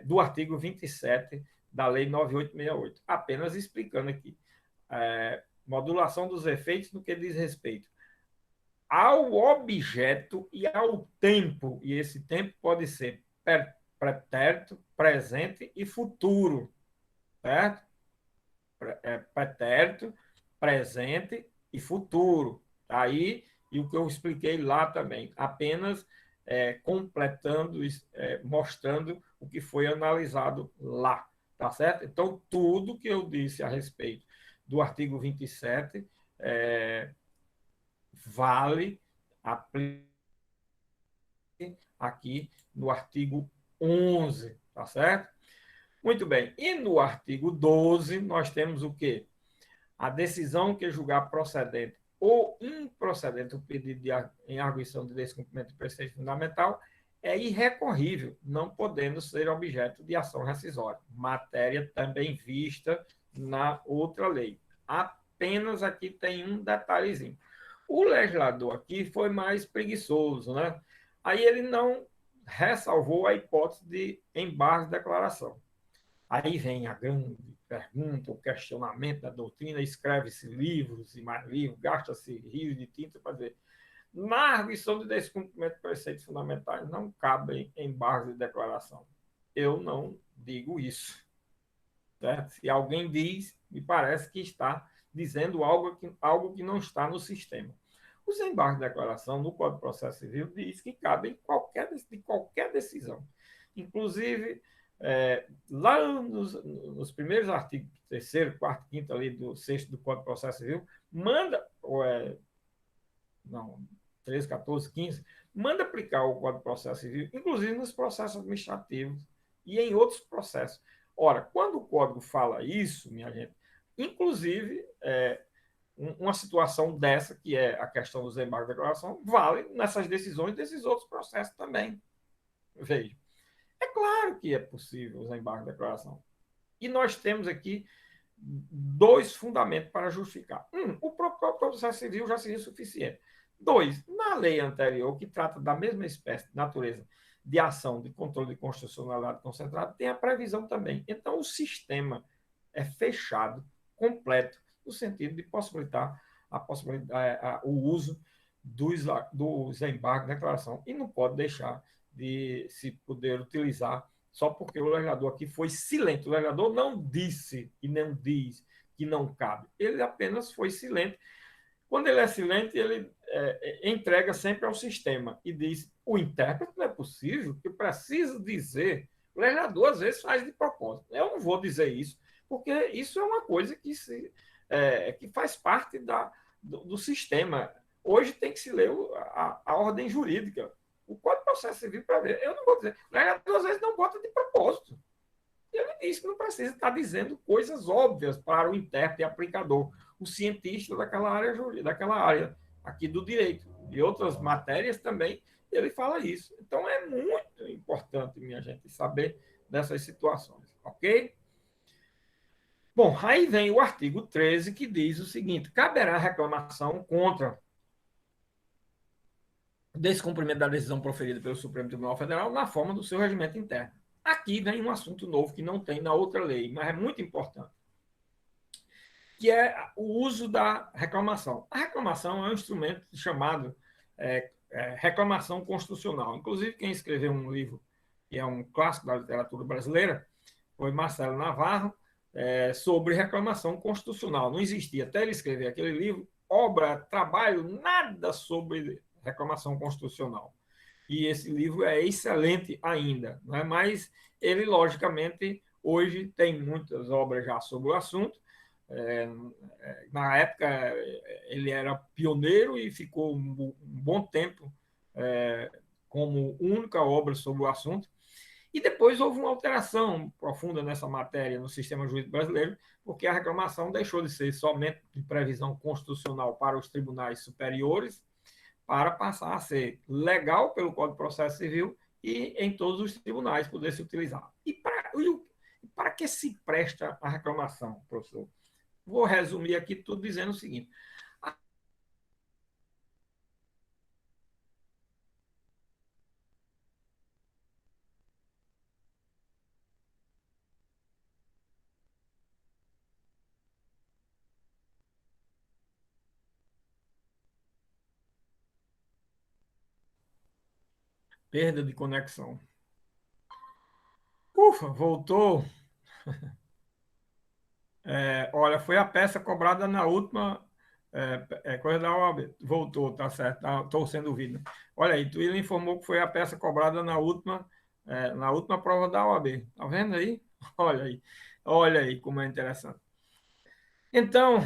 do artigo 27 da Lei 9868. Apenas explicando aqui. Modulação dos efeitos no que diz respeito ao objeto e ao tempo, e esse tempo pode ser pretérito, presente e futuro, certo? Pretérito, presente e futuro. Aí, e o que eu expliquei lá também, apenas completando, mostrando o que foi analisado lá, tá certo? Então, tudo que eu disse a respeito do artigo 27 vale aqui no artigo 11, tá certo? Muito bem. E no artigo 12, nós temos o quê? A decisão que julgar procedente ou improcedente o pedido em arguição de descumprimento de preceito fundamental é irrecorrível, não podendo ser objeto de ação rescisória. Matéria também vista na outra lei. Apenas aqui tem um detalhezinho. O legislador aqui foi mais preguiçoso, né? Aí ele não ressalvou a hipótese de embargo de declaração. Aí vem a grande pergunta, o questionamento da doutrina, escreve-se livros e mais livros, gasta-se rios de tinta para dizer. Na arguição de descumprimento de preceitos fundamentais não cabem embargos de declaração. Eu não digo isso. Certo? Se alguém diz, me parece que está dizendo algo que não está no sistema. Os embargos de declaração no Código de Processo Civil diz que cabem de qualquer decisão. Inclusive, lá nos primeiros artigos, 3º, 4º, 5º ali do 6º do Código de Processo Civil, manda, não, 13, 14, 15, manda aplicar o Código de Processo Civil, inclusive nos processos administrativos e em outros processos. Ora, quando o Código fala isso, minha gente, inclusive, uma situação dessa, que é a questão dos embargos de declaração, vale nessas decisões desses outros processos também. Veja, é claro que é possível os embargos de declaração. E nós temos aqui 2 fundamentos para justificar. O próprio processo civil já seria suficiente. 2, na lei anterior, que trata da mesma espécie de natureza de ação de controle de constitucionalidade concentrado, tem a previsão também. Então, o sistema é fechado, completo, no sentido de possibilitar o uso dos embargos de declaração. E não pode deixar de se poder utilizar só porque o legislador aqui foi silente. O legislador não disse e não diz que não cabe. Ele apenas foi silente. Quando ele é silente, ele entrega sempre ao sistema e diz: o intérprete não é possível, que precisa dizer. O legislador, às vezes, faz de propósito. Eu não vou dizer isso, porque isso é uma coisa que faz parte do sistema. Hoje tem que se ler a ordem jurídica, o Código de Processo Civil para ver. Eu não vou dizer. O legislador, às vezes, não bota de propósito. Ele diz que não precisa estar dizendo coisas óbvias para o intérprete e aplicador, o cientista daquela área aqui do direito. E outras matérias também, ele fala isso. Então, é muito importante, minha gente, saber dessas situações, ok? Bom, aí vem o artigo 13, que diz o seguinte: caberá reclamação contra descumprimento da decisão proferida pelo Supremo Tribunal Federal na forma do seu regimento interno. Aqui vem um assunto novo que não tem na outra lei, mas é muito importante, que é o uso da reclamação. A reclamação é um instrumento chamado reclamação constitucional. Inclusive, quem escreveu um livro, que é um clássico da literatura brasileira, foi Marcelo Navarro, sobre reclamação constitucional. Não existia, até ele escrever aquele livro, obra, trabalho, nada sobre reclamação constitucional. E esse livro é excelente ainda, né? Mas ele, logicamente, hoje tem muitas obras já sobre o assunto. Na época, ele era pioneiro e ficou um bom tempo como única obra sobre o assunto. E depois houve uma alteração profunda nessa matéria no sistema jurídico brasileiro, porque a reclamação deixou de ser somente de previsão constitucional para os tribunais superiores, para passar a ser legal pelo Código de Processo Civil e em todos os tribunais poder se utilizar. E para que se presta a reclamação, professor? Vou resumir aqui tudo dizendo o seguinte: perda de conexão. Ufa, voltou. Olha, foi a peça cobrada na última coisa da OAB. Voltou, tá certo. Estou sendo ouvido. Olha aí, Twitter informou que foi a peça cobrada na última prova da OAB. Tá vendo aí? Olha aí como é interessante. Então,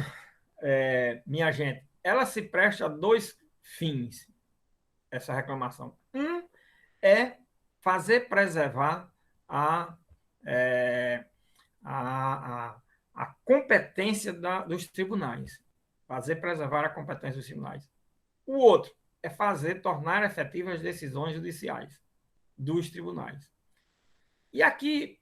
minha gente, ela se presta a dois fins, essa reclamação. Um é fazer preservar a, é, a, a, a competência dos tribunais. Fazer preservar a competência dos tribunais. O outro é tornar efetivas as decisões judiciais dos tribunais. E aqui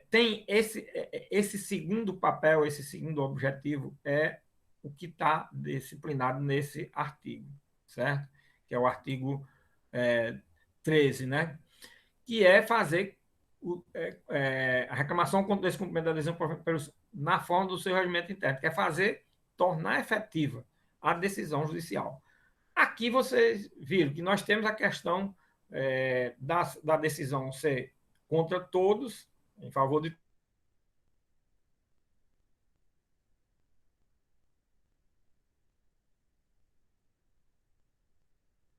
tem esse segundo papel, esse segundo objetivo, é o que está disciplinado nesse artigo, certo? Que é o artigo 13, né? Que é fazer a reclamação contra o descumprimento da decisão na forma do seu regimento interno, que é tornar efetiva a decisão judicial. Aqui vocês viram que nós temos a questão da decisão ser contra todos, em favor de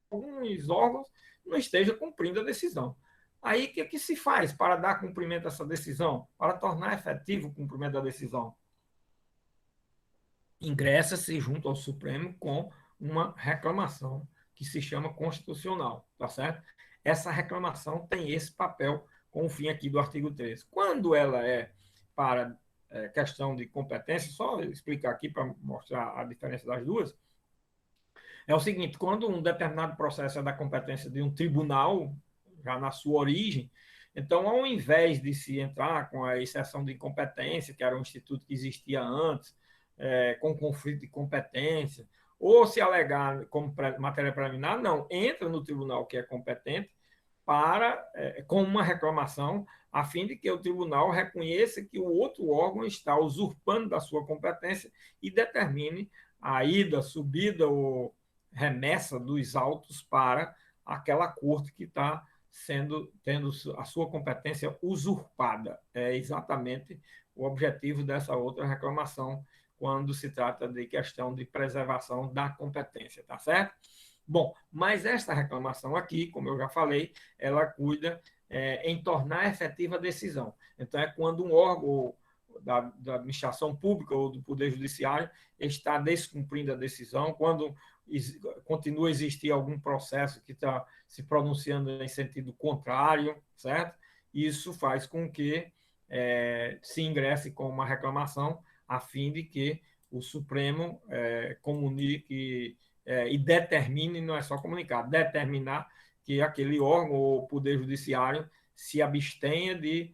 alguns órgãos não esteja cumprindo a decisão. Aí, o que se faz para dar cumprimento a essa decisão? Para tornar efetivo o cumprimento da decisão? Ingressa-se junto ao Supremo com uma reclamação que se chama constitucional, tá certo? Essa reclamação tem esse papel com o fim aqui do artigo 13. Quando ela é para questão de competência, só explicar aqui para mostrar a diferença das duas, é o seguinte: quando um determinado processo é da competência de um tribunal, já na sua origem, então, ao invés de se entrar com a exceção de incompetência, que era um instituto que existia antes, com conflito de competência, ou se alegar como matéria preliminar, não, entra no tribunal que é competente com uma reclamação, a fim de que o tribunal reconheça que o outro órgão está usurpando da sua competência e determine a ida, subida ou remessa dos autos para aquela corte que está tendo a sua competência usurpada. É exatamente o objetivo dessa outra reclamação quando se trata de questão de preservação da competência, tá certo? Bom, mas esta reclamação aqui, como eu já falei, ela cuida em tornar efetiva a decisão. Então, é quando um órgão da administração pública ou do Poder Judiciário está descumprindo a decisão, quando continua a existir algum processo que está se pronunciando em sentido contrário, certo? Isso faz com que se ingresse com uma reclamação a fim de que o Supremo comunique e determine, não é só comunicar, determinar que aquele órgão ou poder judiciário se abstenha de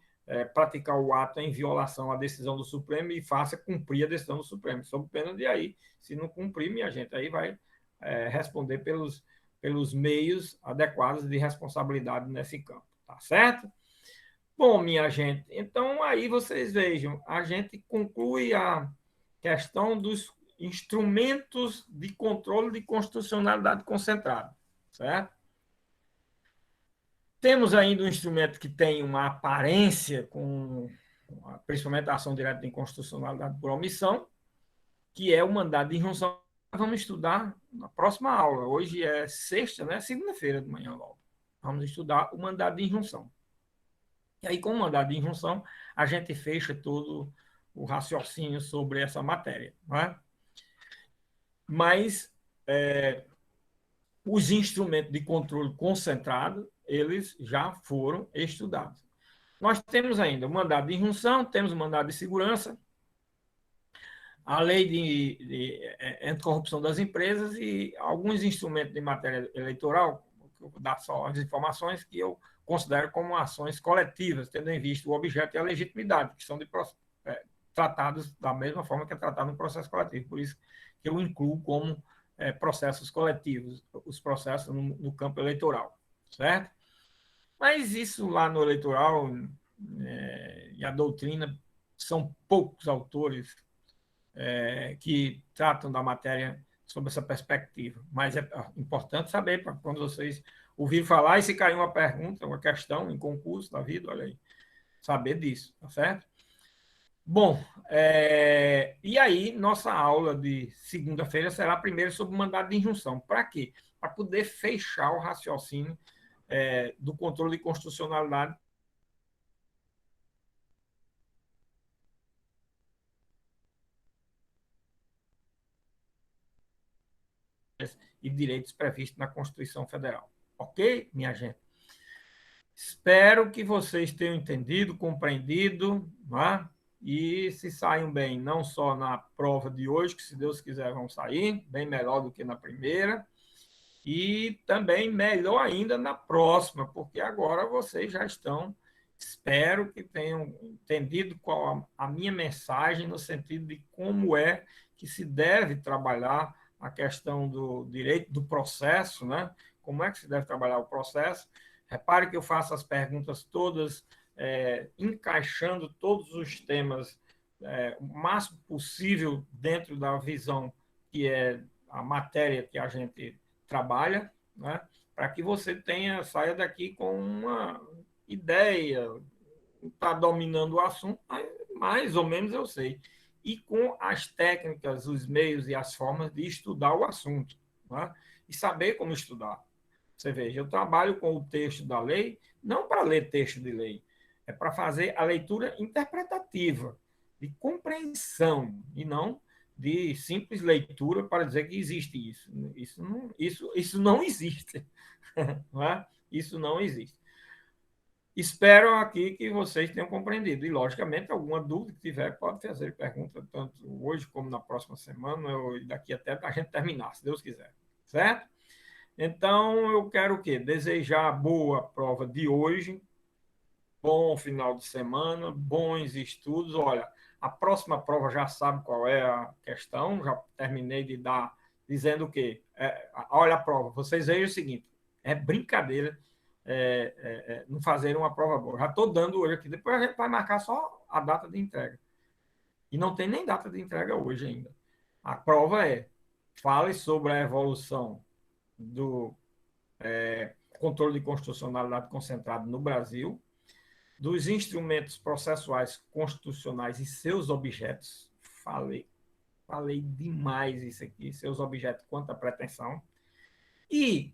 praticar o ato em violação à decisão do Supremo e faça cumprir a decisão do Supremo, sob pena de aí, se não cumprir, minha gente, aí vai responder pelos meios adequados de responsabilidade nesse campo, tá certo? Bom, minha gente, então aí vocês vejam, a gente conclui a questão dos instrumentos de controle de constitucionalidade concentrado, certo? Temos ainda um instrumento que tem uma aparência com principalmente a ação direta de inconstitucionalidade por omissão, que é o mandado de injunção. Vamos estudar na próxima aula. Hoje é sexta, né? Segunda-feira de manhã logo. Vamos estudar o mandado de injunção. E aí, com o mandado de injunção, a gente fecha todo o raciocínio sobre essa matéria. Não é? Mas os instrumentos de controle concentrado, eles já foram estudados. Nós temos ainda o mandado de injunção, temos o mandado de segurança, a lei de anticorrupção das empresas e alguns instrumentos de matéria eleitoral, vou dar só as informações que eu considero como ações coletivas, tendo em vista o objeto e a legitimidade, que são tratados da mesma forma que é tratado no processo coletivo. Por isso que eu incluo como processos coletivos, os processos no campo eleitoral, certo? Mas isso lá no eleitoral e a doutrina são poucos autores que tratam da matéria sob essa perspectiva. Mas é importante saber, para quando vocês ouvirem falar, e se cair uma pergunta, uma questão em concurso da vida, olha aí, saber disso, tá certo? Bom, e aí nossa aula de segunda-feira será primeiro sobre o mandado de injunção. Para quê? Para poder fechar o raciocínio do controle de constitucionalidade e direitos previstos na Constituição Federal. Ok, minha gente? Espero que vocês tenham entendido, compreendido, né? E se saiam bem, não só na prova de hoje, que se Deus quiser vão sair, bem melhor do que na primeira, e também melhor ainda na próxima, porque agora vocês já estão, espero que tenham entendido qual a minha mensagem no sentido de como é que se deve trabalhar a questão do direito do processo, né? Como é que se deve trabalhar o processo. Repare que eu faço as perguntas todas, encaixando todos os temas o máximo possível dentro da visão que é a matéria que a gente trabalha, né? Para que você saia daqui com uma ideia, está dominando o assunto, mais ou menos eu sei. E com as técnicas, os meios e as formas de estudar o assunto, né? E saber como estudar. Você veja, eu trabalho com o texto da lei, não para ler texto de lei, é para fazer a leitura interpretativa, de compreensão, e não de simples leitura para dizer que existe isso. Isso não existe. Não é? Isso não existe. Espero aqui que vocês tenham compreendido. E, logicamente, alguma dúvida que tiver, pode fazer pergunta tanto hoje como na próxima semana, ou daqui até a gente terminar, se Deus quiser. Certo? Então, eu quero o quê? Desejar boa prova de hoje, bom final de semana, bons estudos. Olha, a próxima prova já sabe qual é a questão, já terminei de dar, dizendo o quê? Olha a prova, vocês vejam o seguinte, é brincadeira não fazer uma prova boa. Já estou dando hoje aqui, depois a gente vai marcar só a data de entrega. E não tem nem data de entrega hoje ainda. A prova fale sobre a evolução do controle de constitucionalidade concentrado no Brasil, dos instrumentos processuais constitucionais e seus objetos. Falei demais isso aqui, seus objetos quanto à pretensão. E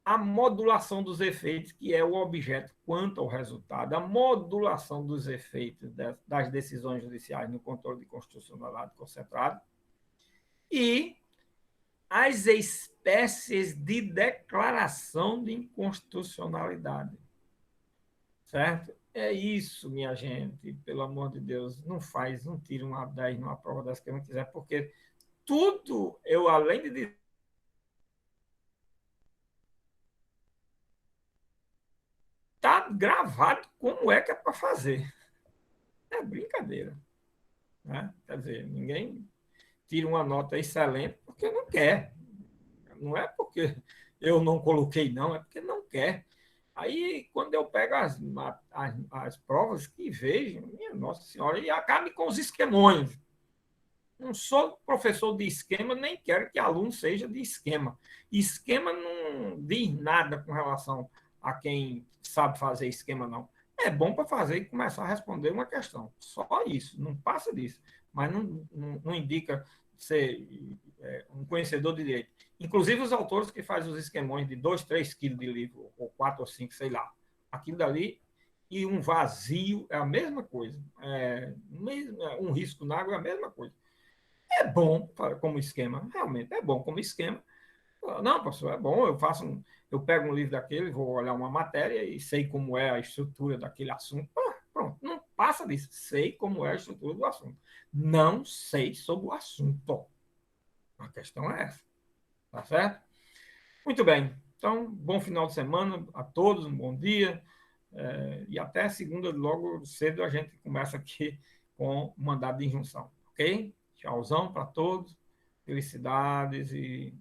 a modulação dos efeitos, que é o objeto quanto ao resultado, a modulação dos efeitos das decisões judiciais no controle de constitucionalidade concentrado, e as espécies de declaração de inconstitucionalidade. Certo? É isso, minha gente, pelo amor de Deus, não tire uma 10 numa prova das que não quiser, porque tudo, eu além de tá gravado como é que é para fazer. É brincadeira. Né? Quer dizer, ninguém tira uma nota excelente porque não quer. Não é porque eu não coloquei, não, é porque não quer. Aí, quando eu pego as provas que vejo, minha Nossa Senhora, e acabe com os esquemões. Não sou professor de esquema, nem quero que aluno seja de esquema. Esquema não diz nada com relação a quem sabe fazer esquema, não. É bom para fazer e começar a responder uma questão. Só isso, não passa disso. Mas não indica ser um conhecedor de direito. Inclusive os autores que fazem os esquemões de 2, 3 quilos de livro, ou 4 ou 5, sei lá. Aquilo dali e um vazio é a mesma coisa. Um risco na água é a mesma coisa. É bom como esquema, realmente é bom como esquema. Não, professor, é bom, eu pego um livro daquele, vou olhar uma matéria e sei como é a estrutura daquele assunto. Pronto, não passa disso. Sei como é a estrutura do assunto. Não sei sobre o assunto. A questão é essa, tá certo? Muito bem. Então, bom final de semana a todos, um bom dia. E até segunda, logo cedo, a gente começa aqui com o mandado de injunção, ok? Tchauzão para todos, felicidades e